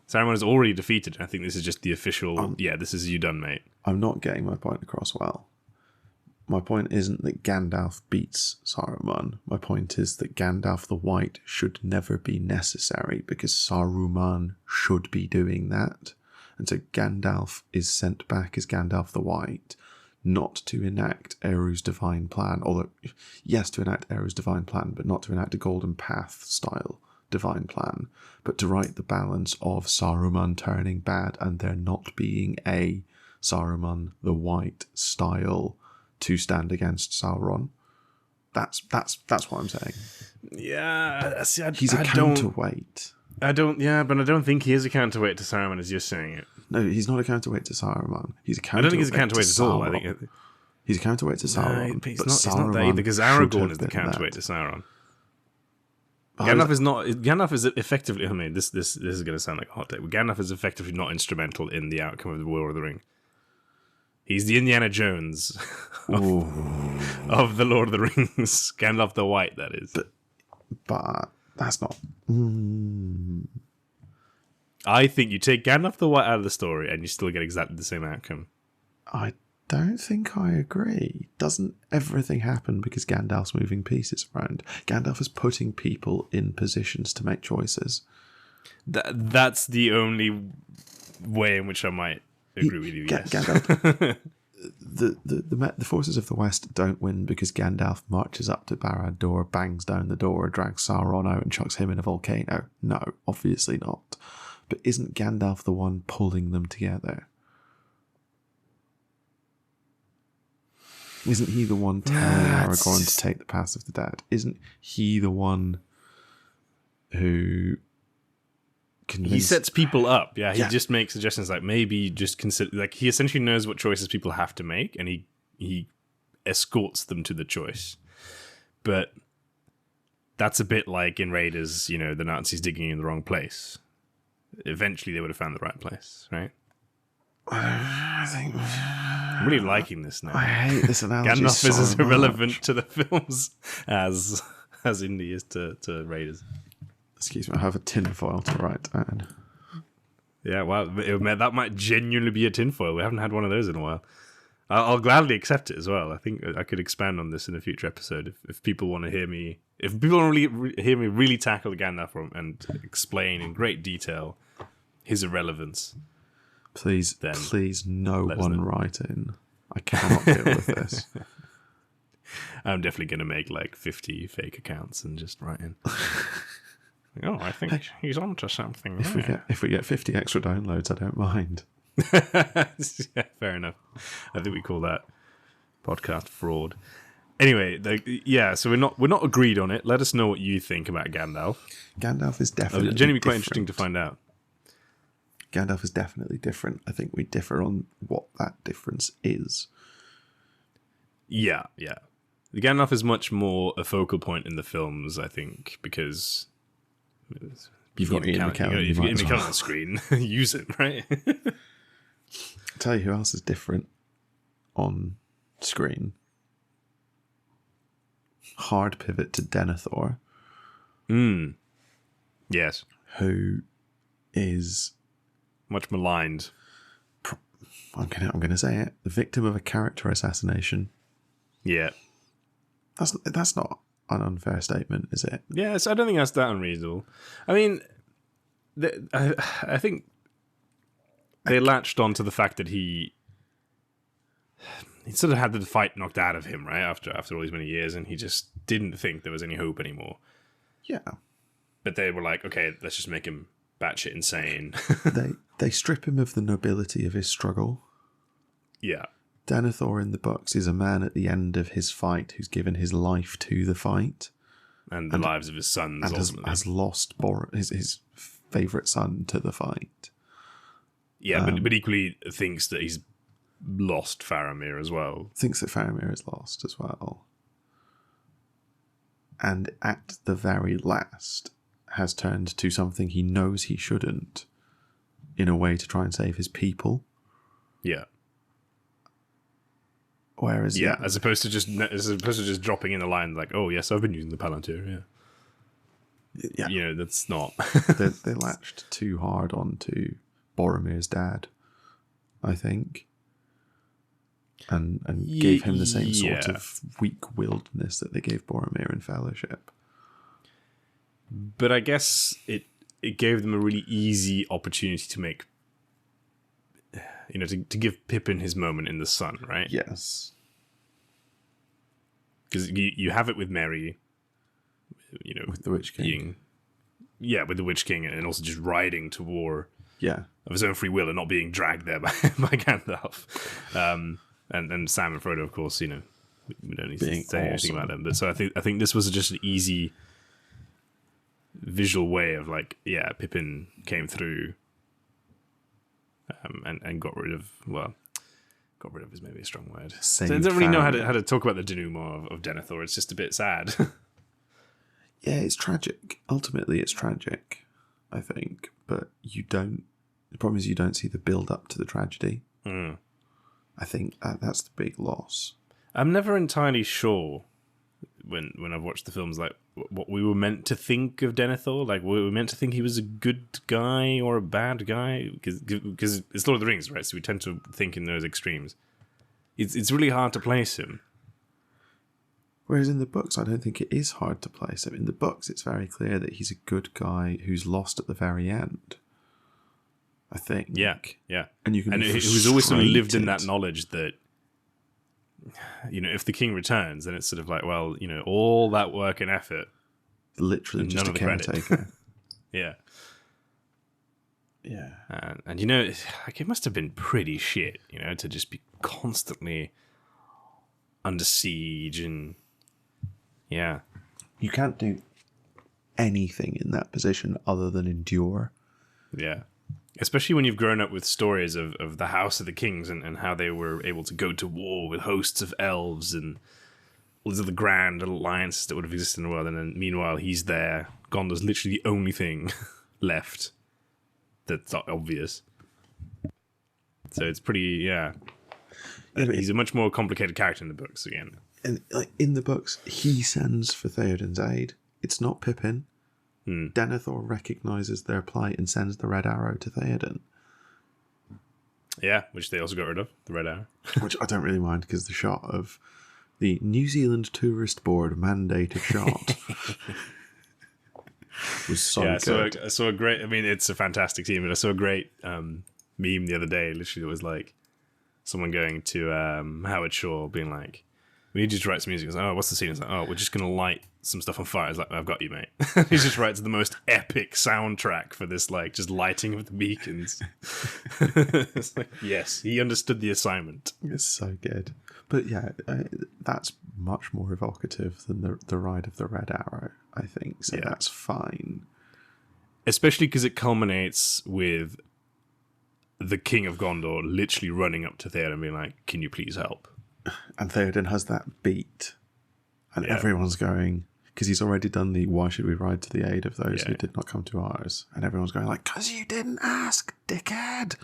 Saruman is already defeated. I think this is just the official. This is you done, mate. I'm not getting my point across well. My point isn't that Gandalf beats Saruman. My point is that Gandalf the White should never be necessary because Saruman should be doing that. And so Gandalf is sent back as Gandalf the White, not to enact Eru's divine plan. Although, yes, to enact Eru's divine plan, but not to enact a Golden Path style divine plan, but to right the balance of Saruman turning bad and there not being a Saruman the White style to stand against Sauron. That's what I'm saying. Yeah, see, he's a counterweight. But I don't think he is a counterweight to Saruman as you're saying it. No, he's not a counterweight to Saruman. He's a counterweight. I don't think he's a counterweight at all. I think he's a counterweight to Sauron. No, it's not that either, because Aragorn is the counterweight to Sauron. Gandalf is effectively. I mean, this is going to sound like a hot take, but Gandalf is effectively not instrumental in the outcome of the War of the Ring. He's the Indiana Jones of the Lord of the Rings. Gandalf the White, that is. But that's not. I think you take Gandalf the White out of the story and you still get exactly the same outcome. I don't think I agree. Doesn't everything happen because Gandalf's moving pieces around? Gandalf is putting people in positions to make choices. That's the only way in which I might agree with you, yes. Gandalf, the forces of the West don't win because Gandalf marches up to Barad-dûr, bangs down the door, drags Sauron out and chucks him in a volcano. No, obviously not. But isn't Gandalf the one pulling them together? Isn't he the one telling Aragorn to take the path of the dead? Isn't he the one who he sets people up? Yeah, he just makes suggestions like maybe just consider, like he essentially knows what choices people have to make and he escorts them to the choice. But that's a bit like in Raiders, the Nazis digging in the wrong place. Eventually they would have found the right place, right? I'm really liking this now. I hate this analogy. Gandalf is as irrelevant to the films as Indy is to Raiders. Excuse me, I have a tinfoil to write down. Yeah, well, that might genuinely be a tinfoil. We haven't had one of those in a while. I'll gladly accept it as well. I think I could expand on this in a future episode if people want to hear me. If people want to hear me really tackle Gandalf and explain in great detail his irrelevance. Please, no one write in. I cannot deal with this. I'm definitely going to make like 50 fake accounts and just write in. I think he's onto something. If we get 50 extra downloads, I don't mind. Yeah, fair enough. I think we call that podcast fraud. Anyway, so we're not agreed on it. Let us know what you think about Gandalf. Gandalf is definitely genuinely quite interesting to find out. Gandalf is definitely different. I think we differ on what that difference is. Yeah. The Gandalf is much more a focal point in the films, I think, because you've got Ian McKellen. If you get Ian McKellen on the screen, use it, right? I'll tell you who else is different on screen. Hard pivot to Denethor. Yes. Who is much maligned. I'm gonna say it. The victim of a character assassination. Yeah. That's not an unfair statement, is it? Yes, I don't think that's that unreasonable. I mean, I think they latched on to the fact that he sort of had the fight knocked out of him, right? After all these many years, and he just didn't think there was any hope anymore. Yeah. But they were like, okay, let's just make him batshit insane. They strip him of the nobility of his struggle. Yeah. Denethor in the books is a man at the end of his fight who's given his life to the fight. And the lives of his sons, and ultimately. has lost his favourite son to the fight. Yeah, but equally thinks that he's lost Faramir as well. Thinks that Faramir is lost as well. And at the very last has turned to something he knows he shouldn't in a way to try and save his people. Yeah. Whereas as opposed to just dropping in a line like, "Oh yes, I've been using the Palantir." Yeah. You know, that's not. they latched too hard onto Boromir's dad, I think, and gave him the same sort of weak-willedness that they gave Boromir in Fellowship. But I guess it gave them a really easy opportunity to make, to give Pippin his moment in the sun, right? Yes. Because you have it with Merry, with the Witch King. With the Witch King, and also just riding to war of his own free will and not being dragged there by Gandalf. And Sam and Frodo, of course, we don't need to say anything about them. But so I think this was just an easy visual way of Pippin came through and got rid of is maybe a strong word. So I don't really know how to talk about the denouement of Denethor. It's just a bit sad. Yeah, it's tragic. Ultimately, it's tragic, I think. But the problem is you don't see the build up to the tragedy. Mm. I think that's the big loss. I'm never entirely sure when I've watched the films, like what we were meant to think of Denethor. Like, were we meant to think he was a good guy or a bad guy? Because it's Lord of the Rings, right? So we tend to think in those extremes. It's really hard to place him. Whereas in the books, I don't think it is hard to place him. In the books, it's very clear that he's a good guy who's lost at the very end, I think. Yeah. And you can who's always sort of lived in that knowledge that, if the king returns, then it's sort of like, well, all that work and effort, literally just a caretaker. Yeah. Yeah. And it must have been pretty shit, to just be constantly under siege and yeah. You can't do anything in that position other than endure. Yeah. Especially when you've grown up with stories of the House of the Kings and how they were able to go to war with hosts of elves and all these other grand alliances that would have existed in the world. And then meanwhile, he's there. Gondor's literally the only thing left that's not obvious. So it's pretty, he's a much more complicated character in the books again. And in the books, he sends for Theoden's aid. It's not Pippin. Denethor recognises their plight and sends the Red Arrow to Theoden. Yeah, which they also got rid of, the Red Arrow. Which I don't really mind, because the shot of the New Zealand Tourist Board mandated shot was so good. I saw a great, it's a fantastic scene, but I saw a great meme the other day, literally, it was like someone going to Howard Shore being like, we need you to write some music. He's like, oh, what's the scene? It's like, oh, we're just going to light some stuff on fire. He's like, I've got you, mate. He just writes the most epic soundtrack for this, just lighting of the beacons. It's like, yes, he understood the assignment. It's so good. But yeah, that's much more evocative than the ride of the Red Arrow, I think. So that's fine. Especially because it culminates with the King of Gondor literally running up to Theoden and being like, can you please help? And Theoden has that beat, and everyone's going, because he's already done the why should we ride to the aid of those who did not come to ours, and everyone's going like, because you didn't ask, dickhead.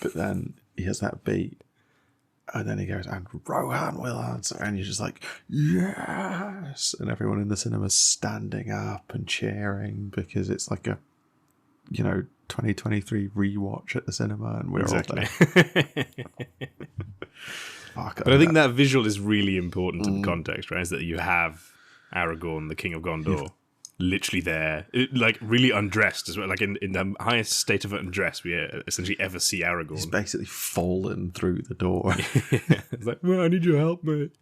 But then he has that beat, and then he goes, and Rohan will answer, and you're just like, yes, and everyone in the cinema's standing up and cheering, because it's like a 2023 rewatch at the cinema, and we're all there. But I think that visual is really important to the context, right? Is that you have Aragorn, the King of Gondor, literally there, like really undressed as well, like in the highest state of undress we essentially ever see Aragorn. He's basically fallen through the door. It's like, well, I need your help, mate.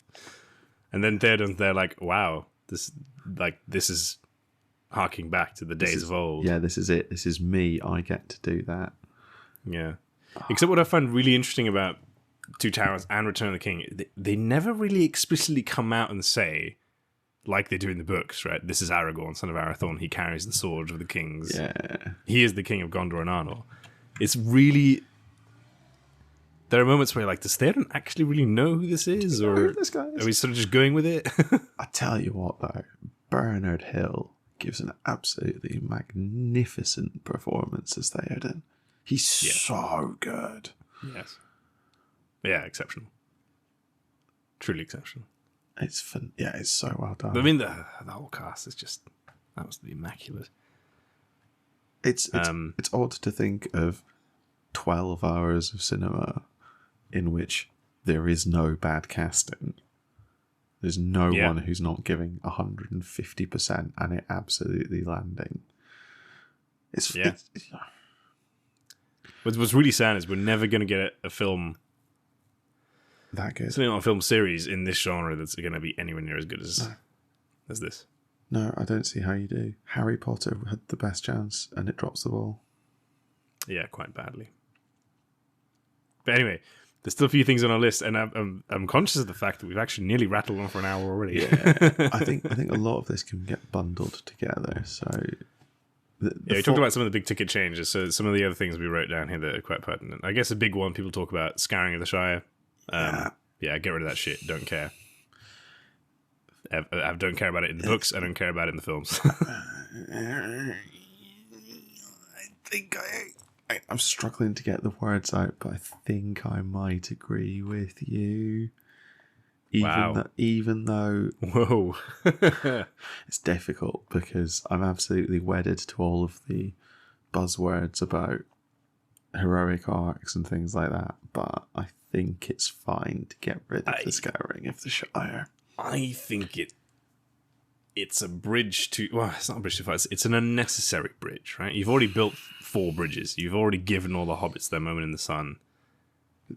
And then Theoden's there like, wow, this is harking back to the days of old. Yeah, this is it. This is me. I get to do that. Yeah. Except what I find really interesting about Two Towers and Return of the King, they never really explicitly come out and say, like they do in the books, right? This is Aragorn, son of Arathorn. He carries the sword of the kings. Yeah. He is the king of Gondor and Arnor. It's really... There are moments where you're like, does Theoden actually really know who this is? Or who this guy is? Are we sort of just going with it? I tell you what, though. Bernard Hill gives an absolutely magnificent performance as Theoden. He's so good. Yes. Yeah, exceptional. Truly exceptional. It's fun. Yeah, it's so well done. I mean, the whole cast is just absolutely immaculate. It's odd to think of 12 hours of cinema in which there is no bad casting. There's no one who's not giving 150% and it absolutely landing. What's really sad is we're never going to get a film that good. Certainly not a film series in this genre that's going to be anywhere near as good as this. No, I don't see how you do. Harry Potter had the best chance and it drops the ball. Yeah, quite badly. But anyway, there's still a few things on our list, and I'm conscious of the fact that we've actually nearly rattled on for an hour already. Yeah, I think a lot of this can get bundled together. So we talked about some of the big ticket changes. So some of the other things we wrote down here that are quite pertinent. I guess a big one people talk about: scouring of the Shire. Yeah, get rid of that shit. Don't care. I don't care about it in the books. I don't care about it in the films. I think I'm struggling to get the words out, but I think I might agree with you. Even though whoa, it's difficult because I'm absolutely wedded to all of the buzzwords about heroic arcs and things like that. But I think it's fine to get rid of the scouring of the Shire. I think it's a bridge to... Well, it's not a bridge to fight. It's an unnecessary bridge, right? You've already built 4 bridges. You've already given all the hobbits their moment in the sun.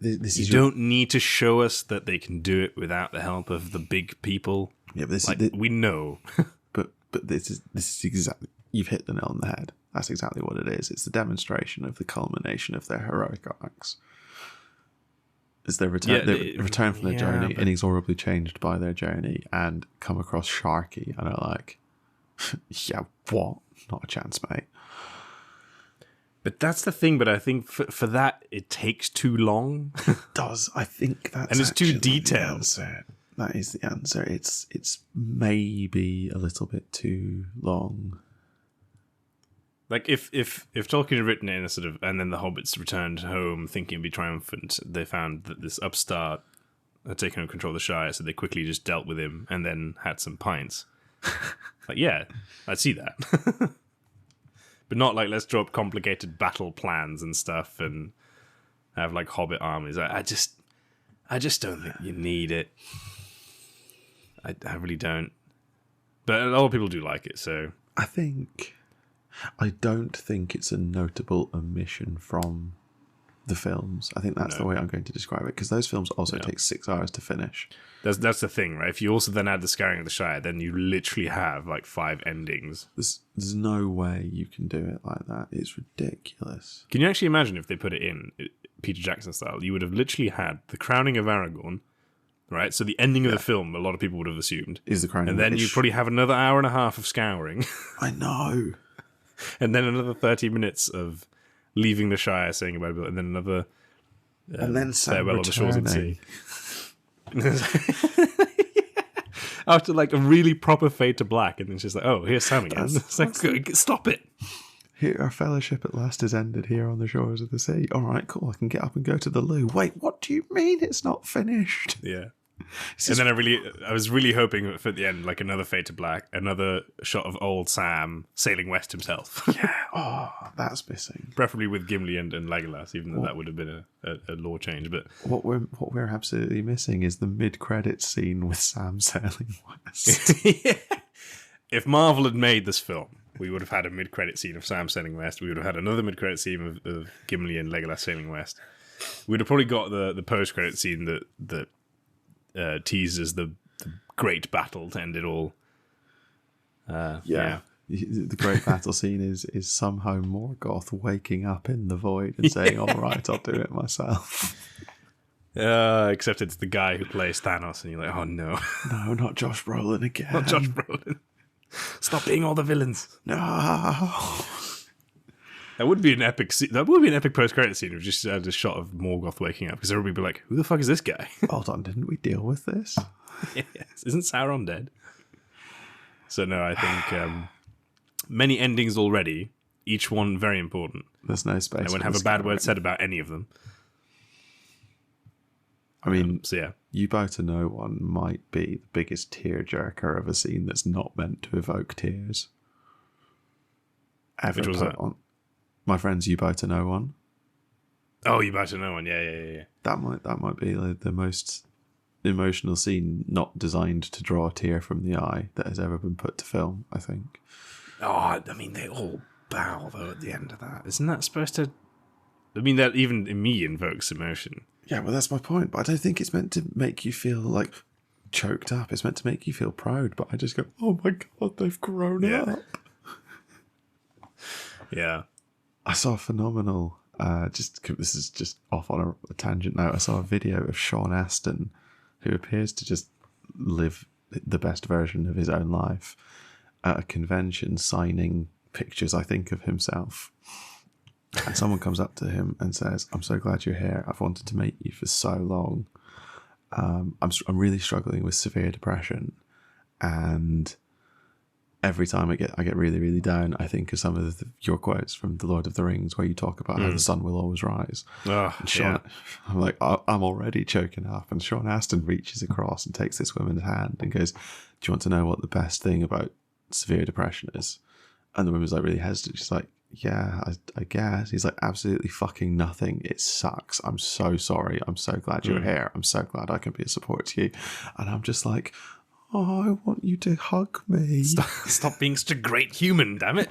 You don't need to show us that they can do it without the help of the big people. Yeah, but we know. but this is exactly... You've hit the nail on the head. That's exactly what it is. It's the demonstration of the culmination of their heroic arcs. Is their return, return from their journey, inexorably changed by their journey, and come across Sharky, and are like, yeah, what? Not a chance, mate. But that's the thing, but I think for that, it takes too long. It does. I think that's and it's too detailed. That is the answer. It's maybe a little bit too long. Like if Tolkien had written it in a sort of, and then the hobbits returned home thinking it'd be triumphant, they found that this upstart had taken over control of the Shire, so they quickly just dealt with him and then had some pints. Like, yeah, I'd see that. But not like, let's draw up complicated battle plans and stuff and have like hobbit armies. I just don't think you need it. I really don't. But a lot of people do like it, so I don't think it's a notable omission from the films. I think that's the way I'm going to describe it, because those films also take 6 hours to finish. That's the thing, right? If you also then add the scouring of the Shire, then you literally have like 5 endings. There's no way you can do it like that. It's ridiculous. Can you actually imagine if they put it in Peter Jackson style? You would have literally had the crowning of Aragorn, right? So the ending of the film, a lot of people would have assumed, is the crowning. And then you probably have another hour and a half of scouring. I know. And then another 30 minets of leaving the Shire, saying about it, and then another and then farewell on the shores of the sea. After like a really proper fade to black, and then she's like, "Oh, here's Sam again." It's like, stop it! Here, our fellowship at last has ended here on the shores of the sea. All right, cool. I can get up and go to the loo. Wait, what do you mean it's not finished? Yeah. And then I was really hoping for the end, like another fade to black, another shot of old Sam sailing west himself. Yeah, that's missing. Preferably with Gimli and Legolas, even though that would have been a lore change. But what we're absolutely missing is the mid-credits scene with Sam sailing west. Yeah. if Marvel had made this film, we would have had a mid-credit scene of Sam sailing west. We would have had another mid-credit scene of Gimli and Legolas sailing west. We'd have probably got the post-credit scene that teases the great battle to end it all. Yeah. The great battle scene is somehow Morgoth waking up in the void and saying, all right, I'll do it myself. Except it's the guy who plays Thanos, and you're like, oh no. No, not Josh Brolin again. Not Josh Brolin. Stop being all the villains. No. That would be an epic scene. That would be an epic post-credit scene of just a shot of Morgoth waking up, because everybody would be like, who the fuck is this guy? Hold on, didn't we deal with this? Yes. Isn't Sauron dead? So no, I think many endings already, each one very important. There's no space. I won't have a bad word said about any of them. I mean, so yeah. You Bow to No One might be the biggest tearjerker of a scene that's not meant to evoke tears. Ever. Which was that? On. My Friends, You Bow to No One. Oh, You Bow to No One. Yeah. That might be like the most emotional scene not designed to draw a tear from the eye that has ever been put to film, I think. Oh, I mean, they all bow, though, at the end of that. Isn't that supposed to... I mean, that even in me invokes emotion. Yeah, well, that's my point. But I don't think it's meant to make you feel, like, choked up. It's meant to make you feel proud. But I just go, oh, my God, they've grown up. Yeah. I saw a phenomenal... this is just off on a tangent now. I saw a video of Sean Astin, who appears to just live the best version of his own life, at a convention signing pictures, I think, of himself. And someone comes up to him and says, I'm so glad you're here. I've wanted to meet you for so long. I'm really struggling with severe depression. And every time I get really, really down, I think of some of your quotes from The Lord of the Rings where you talk about how the sun will always rise. And Sean, I'm like, I'm already choking up. And Sean Astin reaches across and takes this woman's hand and goes, do you want to know what the best thing about severe depression is? And the woman's like really hesitant. She's like, yeah, I guess. He's like, absolutely fucking nothing. It sucks. I'm so sorry. I'm so glad you're here. I'm so glad I can be a support to you. And I'm just like, oh, I want you to hug me. Stop being such a great human, damn it.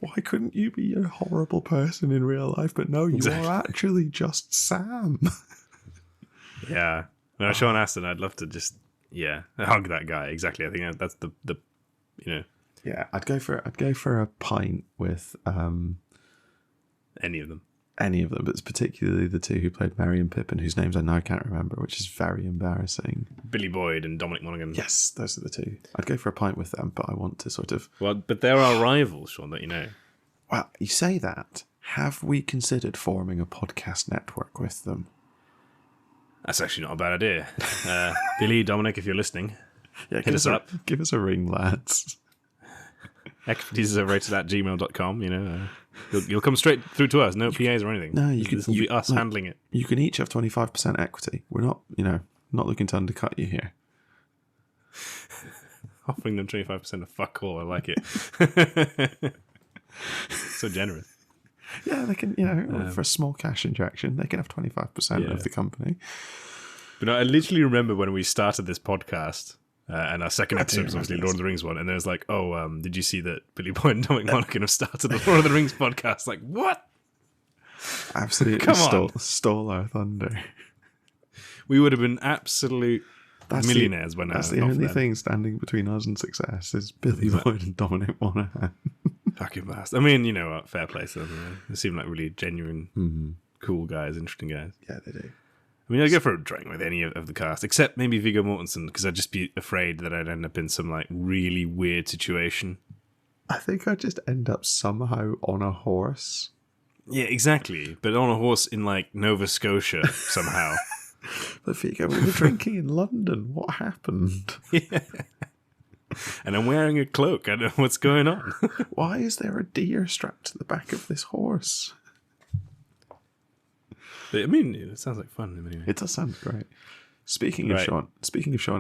Why couldn't you be a horrible person in real life? But no, you are actually just Sam. Yeah. No, Sean Astin, I'd love to just, hug that guy. Exactly. I think that's the Yeah, I'd go for a pint with any of them. Any of them, but it's particularly the two who played Merry and Pippin, whose names I now can't remember, which is very embarrassing. Billy Boyd and Dominic Monaghan. Yes, those are the two. I'd go for a pint with them, but I want to sort of... Well, but they're our rivals, Sean, don't you know? Well, you say that. Have we considered forming a podcast network with them? That's actually not a bad idea. Billy, Dominic, if you're listening, hit us up. Give us a ring, lads. expertiseoverrated@gmail.com, you'll come straight through to us, no PAs or anything. No, This will be us handling it. You can each have 25% equity. We're not, not looking to undercut you here. Offering them 25% of fuck all, I like it. So generous. Yeah, they can, for a small cash injection, they can have 25% of the company. But no, I literally remember when we started this podcast, and our second episode was obviously Lord of the Rings one, and there was like, did you see that Billy Boyd and Dominic Monaghan have started the Lord of the Rings podcast? Like, what? Absolutely stole our thunder. We would have been absolute millionaires by now. That's the only thing standing between us and success is Billy Boyd and Dominic Monaghan. Fucking bastard. I mean, fair play to them. They seem like really genuine, cool guys, interesting guys. Yeah, they do. I mean, I'd go for a drink with any of the cast, except maybe Viggo Mortensen, because I'd just be afraid that I'd end up in some like really weird situation. I think I'd just end up somehow on a horse. Yeah, exactly. But on a horse in like Nova Scotia somehow. But Viggo, we were drinking in London. What happened? Yeah. And I'm wearing a cloak. I don't know what's going on. Why is there a deer strapped to the back of this horse? I mean, it sounds like fun. Anyway. It does sound great. Speaking of Sean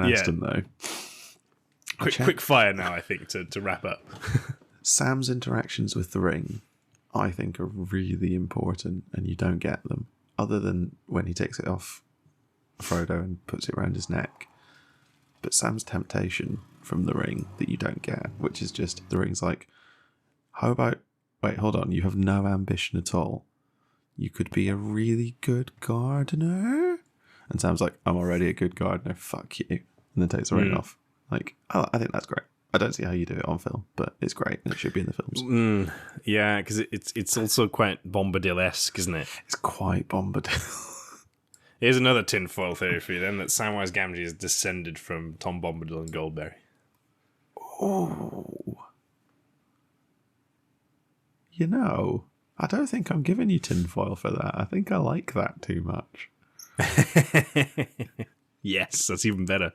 Astin, though, quick fire now. I think to wrap up. Sam's interactions with the ring, I think, are really important, and you don't get them other than when he takes it off Frodo and puts it around his neck. But Sam's temptation from The Ring that you don't get, which is just The Ring's like, how about, wait, hold on, you have no ambition at all. You could be a really good gardener? And Sam's like, I'm already a good gardener, fuck you. And then takes the ring off. Like, I think that's great. I don't see how you do it on film, but it's great and it should be in the films. Yeah, because it's also quite Bombadil-esque, isn't it? It's quite Bombadil. Here's another tinfoil theory for you then, that Samwise Gamgee is descended from Tom Bombadil and Goldberry. Oh. You know, I don't think I'm giving you tinfoil for that. I think I like that too much. Yes, that's even better.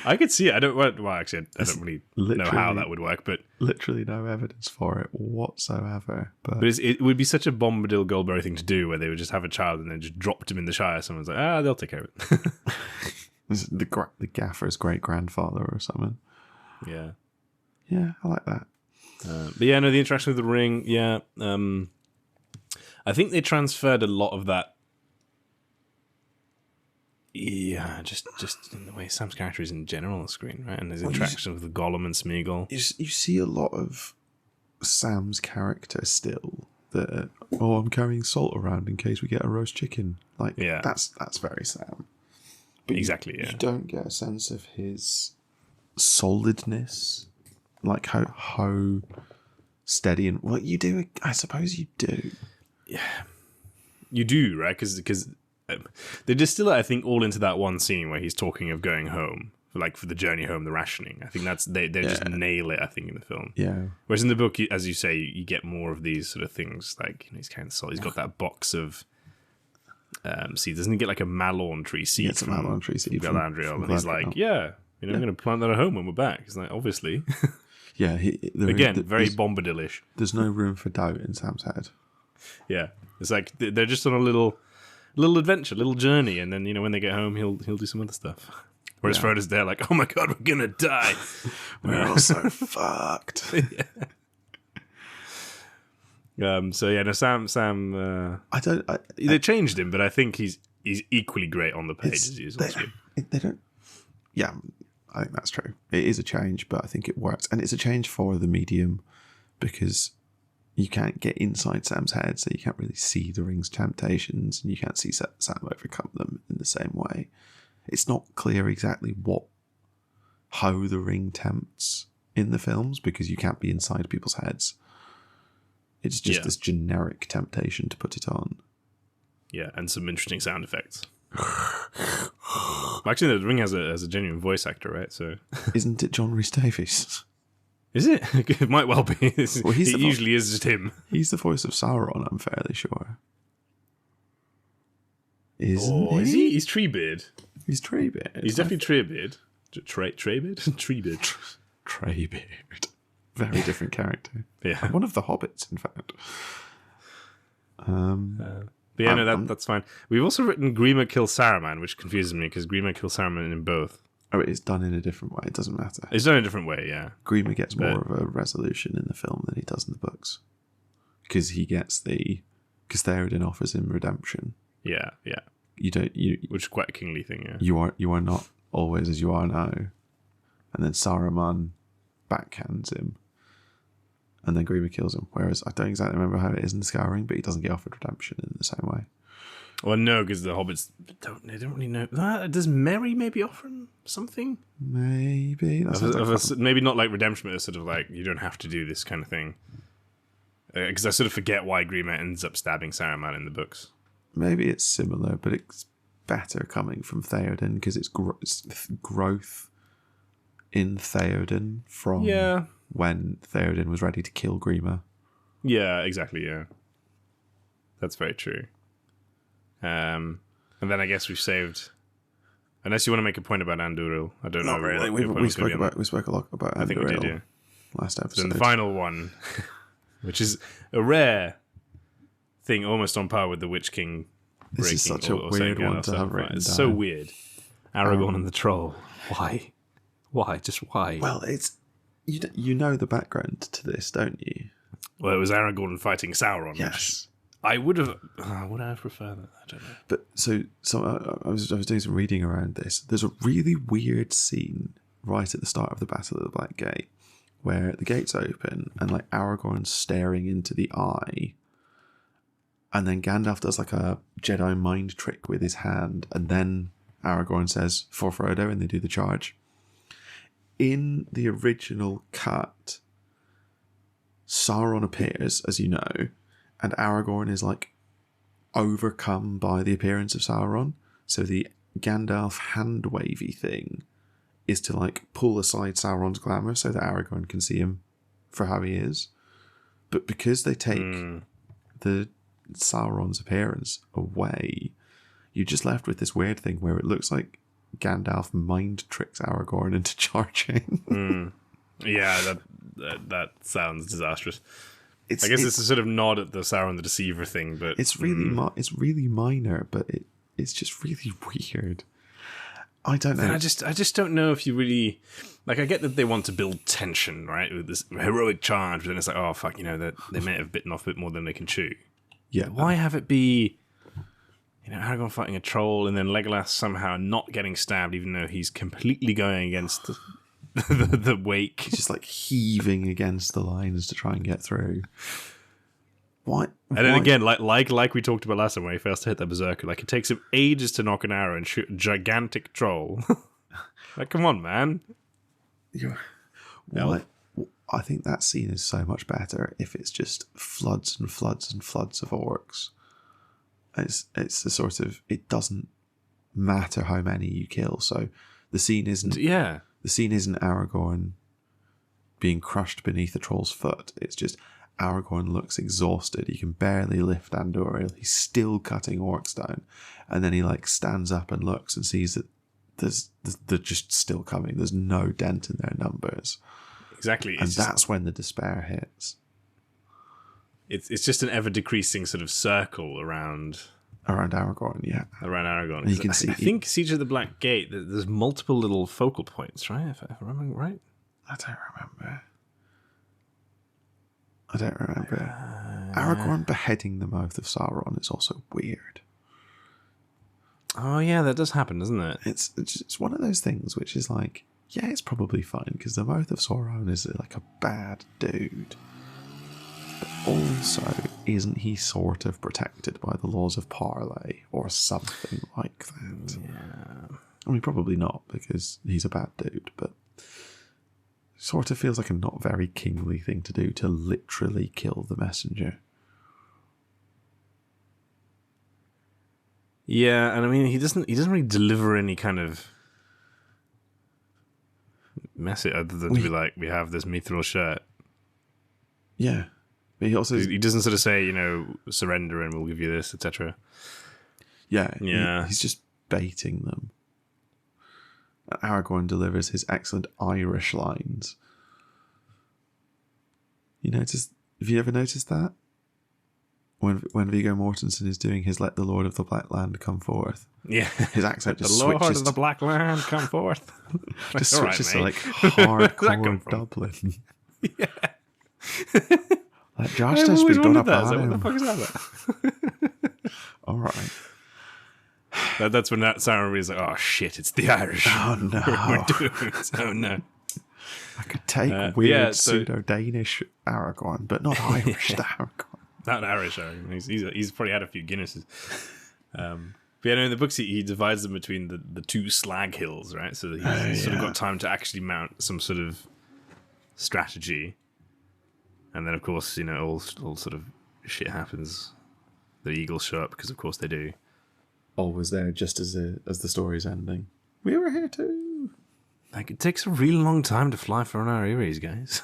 I could see it. I don't really know how that would work, but literally no evidence for it whatsoever. But it would be such a Bombadil Goldberry thing to do, where they would just have a child and then just dropped him in the Shire. Someone's like, they'll take care of it. the gaffer's great grandfather or something. Yeah, I like that. But yeah, no, the interaction with the ring. Yeah, I think they transferred a lot of that. Yeah, just in the way Sam's character is in general on the screen, right? And his interaction with Gollum and Smeagol. You see a lot of Sam's character still. That I'm carrying salt around in case we get a roast chicken. Like, that's very Sam. But exactly, you don't get a sense of his solidness, like how steady and what you do. I suppose you do. Yeah, you do, right? Because they distill it, I think, all into that one scene where he's talking of going home, like for the journey home, the rationing. I think that's they just nail it. I think in the film, Whereas in the book, as you say, you get more of these sort of things. Like, he's kind of salt. He's got that box of seeds. Doesn't he get like a Malorn tree seed? It's a Malorn tree seed from Galadriel, and he's like, I'm going to plant that at home when we're back. He's like, obviously. Yeah, very Bombadil-ish. There's no room for doubt in Sam's head. Yeah, it's like they're just on a little adventure, little journey, and then when they get home, he'll do some other stuff. Whereas Frodo's there, like, oh my god, we're gonna die. We're all so fucked. Sam. They changed him, but I think he's equally great on the page as he is on screen. They don't. Yeah, I think that's true. It is a change, but I think it works, and it's a change for the medium because you can't get inside Sam's head, so you can't really see the ring's temptations, and you can't see Sam overcome them in the same way. It's not clear exactly how the ring tempts in the films because you can't be inside people's heads. It's just this generic temptation to put it on. Yeah, and some interesting sound effects. Actually, the ring has a genuine voice actor, right? So isn't it John Rhys Davies? Is it? It might well be. Well, it usually is just him. He's the voice of Sauron, I'm fairly sure. Isn't he? Is he? He's Treebeard. He's Treebeard. He's definitely Treebeard. Treebeard? Treebeard. Treebeard. Very different character. Yeah. One of the hobbits, in fact. But yeah, no, that's fine. We've also written Grima kills Saruman, which confuses me because Grima kills Saruman in both. Oh, it's done in a different way. It doesn't matter. It's done in a different way, yeah. Grima gets more of a resolution in the film than he does in the books. Because because Theoden offers him redemption. Yeah. Which is quite a kingly thing, yeah. You are not always as you are now. And then Saruman backhands him. And then Grima kills him. Whereas I don't exactly remember how it is in the Scouring, but he doesn't get offered redemption in the same way. Well, no, because the hobbits don't really know. Does Merry maybe offer him something? Maybe. Maybe not like redemption, but it's sort of like, you don't have to do this kind of thing. Because I sort of forget why Grima ends up stabbing Saruman in the books. Maybe it's similar, but it's better coming from Theoden because it's growth in Theoden from when Theoden was ready to kill Grima. Yeah, exactly, yeah. That's very true. And then I guess we've saved... Unless you want to make a point about Andúril. I don't know. Not really. We spoke a lot about Andúril. I think we did, yeah. Last episode. So the final one, which is a rare thing, almost on par with the Witch King breaking. This is such a weird one to have written down. It's so weird. Aragorn and the Troll. Why? Why? Just why? Well, it's... You know the background to this, don't you? Well, it was Aragorn fighting Sauron. Yes. would I prefer that? I don't know. But I was doing some reading around this. There's a really weird scene right at the start of the Battle of the Black Gate where the gates open and like Aragorn's staring into the eye, and then Gandalf does like a Jedi mind trick with his hand, and then Aragorn says for Frodo, and they do the charge. In the original cut, Sauron appears, as you know, and Aragorn is like overcome by the appearance of Sauron. So the Gandalf hand wavy thing is to like pull aside Sauron's glamour so that Aragorn can see him for how he is. But because they take the Sauron's appearance away, you're just left with this weird thing where it looks like Gandalf mind tricks Aragorn into charging. Yeah, that sounds disastrous. I guess it's a sort of nod at the Sauron the Deceiver thing, but it's really it's really minor, but it's just really weird. I don't know. And I just don't know if you really like. I get that they want to build tension, right, with this heroic charge, but then it's like, oh fuck, that they may have bitten off a bit more than they can chew. Yeah. Why have it be, Aragorn fighting a troll and then Legolas somehow not getting stabbed, even though he's completely going against the wake. He's just like heaving against the lines to try and get through. What? And then again, like we talked about last time when he first hit the berserker, like it takes him ages to knock an arrow and shoot a gigantic troll. Like, come on, man. What? I think that scene is so much better if it's just floods and floods and floods of orcs. It's the sort of, it doesn't matter how many you kill. So the scene isn't Aragorn being crushed beneath the troll's foot. It's just Aragorn looks exhausted. He can barely lift Andoril. He's still cutting orcs down, and then he like stands up and looks and sees that they're just still coming. There's no dent in their numbers. Exactly, and that's when the despair hits. It's just an ever decreasing sort of circle around Aragorn, yeah. Around Aragorn. And you can see. I think Siege of the Black Gate. There's multiple little focal points, right? If I remember right. I don't remember. Aragorn beheading the mouth of Sauron is also weird. Oh yeah, that does happen, doesn't it? It's one of those things which is like, yeah, it's probably fine because the mouth of Sauron is like a bad dude. But also, isn't he sort of protected by the laws of parley or something like that? Yeah. I mean, probably not because he's a bad dude, but sort of feels like a not very kingly thing to do, to literally kill the messenger. Yeah, and I mean, he doesn't really deliver any kind of message other than to be like, we have this mithril shirt. Yeah. But he doesn't sort of say, surrender and we'll give you this, etc. Yeah. He's just baiting them. Aragorn delivers his excellent Irish lines. Have you ever noticed that? When Viggo Mortensen is doing his "Let the Lord of the Black Land come forth," yeah, his accent just the switches. Lord of the Black Land come forth. Just switches to like hardcore Dublin. Yeah, like justice be done upon him. What the fuck is that? All right. That's when that Sauron is like, oh shit, it's the Irish. Oh no, we're doing it. Oh no. I could take weird pseudo-Danish Aragorn, but not Irish Aragorn. Not Irish Aragorn. He's probably had a few Guinnesses. But in the books he divides them between the two slag hills, right? So he's sort of got time to actually mount some sort of strategy. And then, of course, all sort of shit happens. The eagles show up because, of course, they do. Always there, just as the story's ending. We were here too. Like, it takes a really long time to fly for an Aries, guys.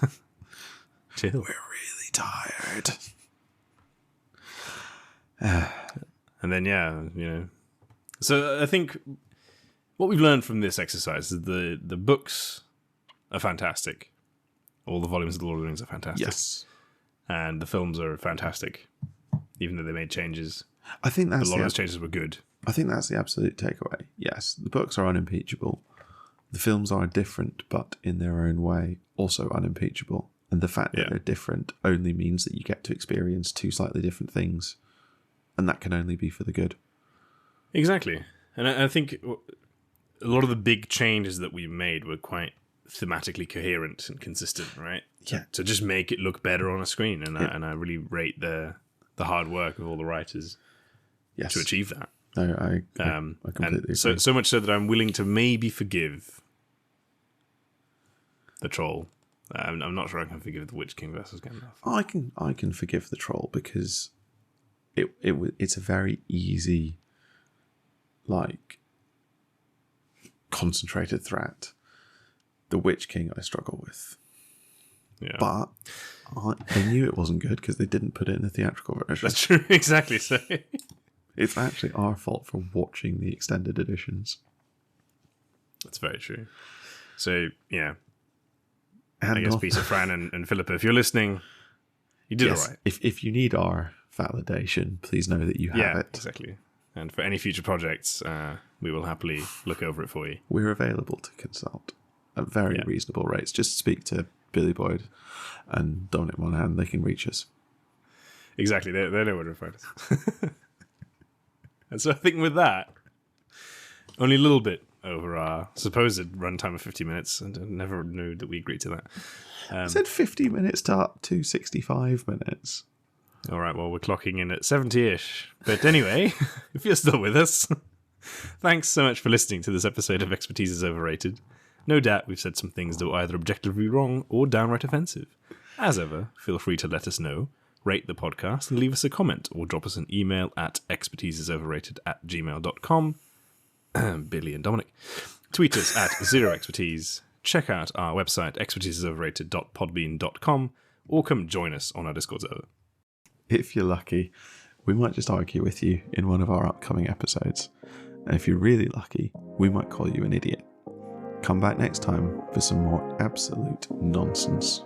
Chill. We're really tired. And then, So I think what we've learned from this exercise is the books are fantastic. All the volumes of The Lord of the Rings are fantastic. Yes. And the films are fantastic, even though they made changes. I think that's a lot of those changes were good. I think that's the absolute takeaway. Yes, the books are unimpeachable. The films are different, but in their own way, also unimpeachable. And the fact that they're different only means that you get to experience two slightly different things And that can only be for the good. Exactly. And I think a lot of the big changes that we made were quite thematically coherent and consistent, right? Yeah. To just make it look better on a screen. And I really rate the hard work of all the writers to achieve that. No, I completely agree. So much so that I'm willing to maybe forgive the troll. I'm not sure I can forgive the Witch King versus Gandalf. I can forgive the troll because it's a very easy, like, concentrated threat. The Witch King I struggle with. Yeah. But I knew it wasn't good because they didn't put it in the theatrical version. That's true, exactly. So it's actually our fault for watching the extended editions. That's very true. So, yeah. And I guess Peter, Fran, and Philippa, if you're listening, you did all right. If you need our validation, please know that you have it. Exactly. And for any future projects, we will happily look over it for you. We're available to consult at very reasonable rates. Just speak to Billy Boyd and Dominic Monaghan. They can reach us. Exactly. They know where to find us. And so I think with that, only a little bit over our supposed runtime of 50 minutes, and I never knew that we agreed to that. I said 50 minutes to up to 65 minutes. All right, well, we're clocking in at 70-ish. But anyway, if you're still with us, thanks so much for listening to this episode of Expertise is Overrated. No doubt we've said some things that were either objectively wrong or downright offensive. As ever, feel free to let us know, rate the podcast, and leave us a comment, or drop us an email at expertiseisoverrated@gmail.com. Billy and Dominic. Tweet us at ZeroExpertise. Check out our website, expertiseisoverrated.podbean.com, or come join us on our Discord server. If you're lucky, we might just argue with you in one of our upcoming episodes. And if you're really lucky, we might call you an idiot. Come back next time for some more absolute nonsense.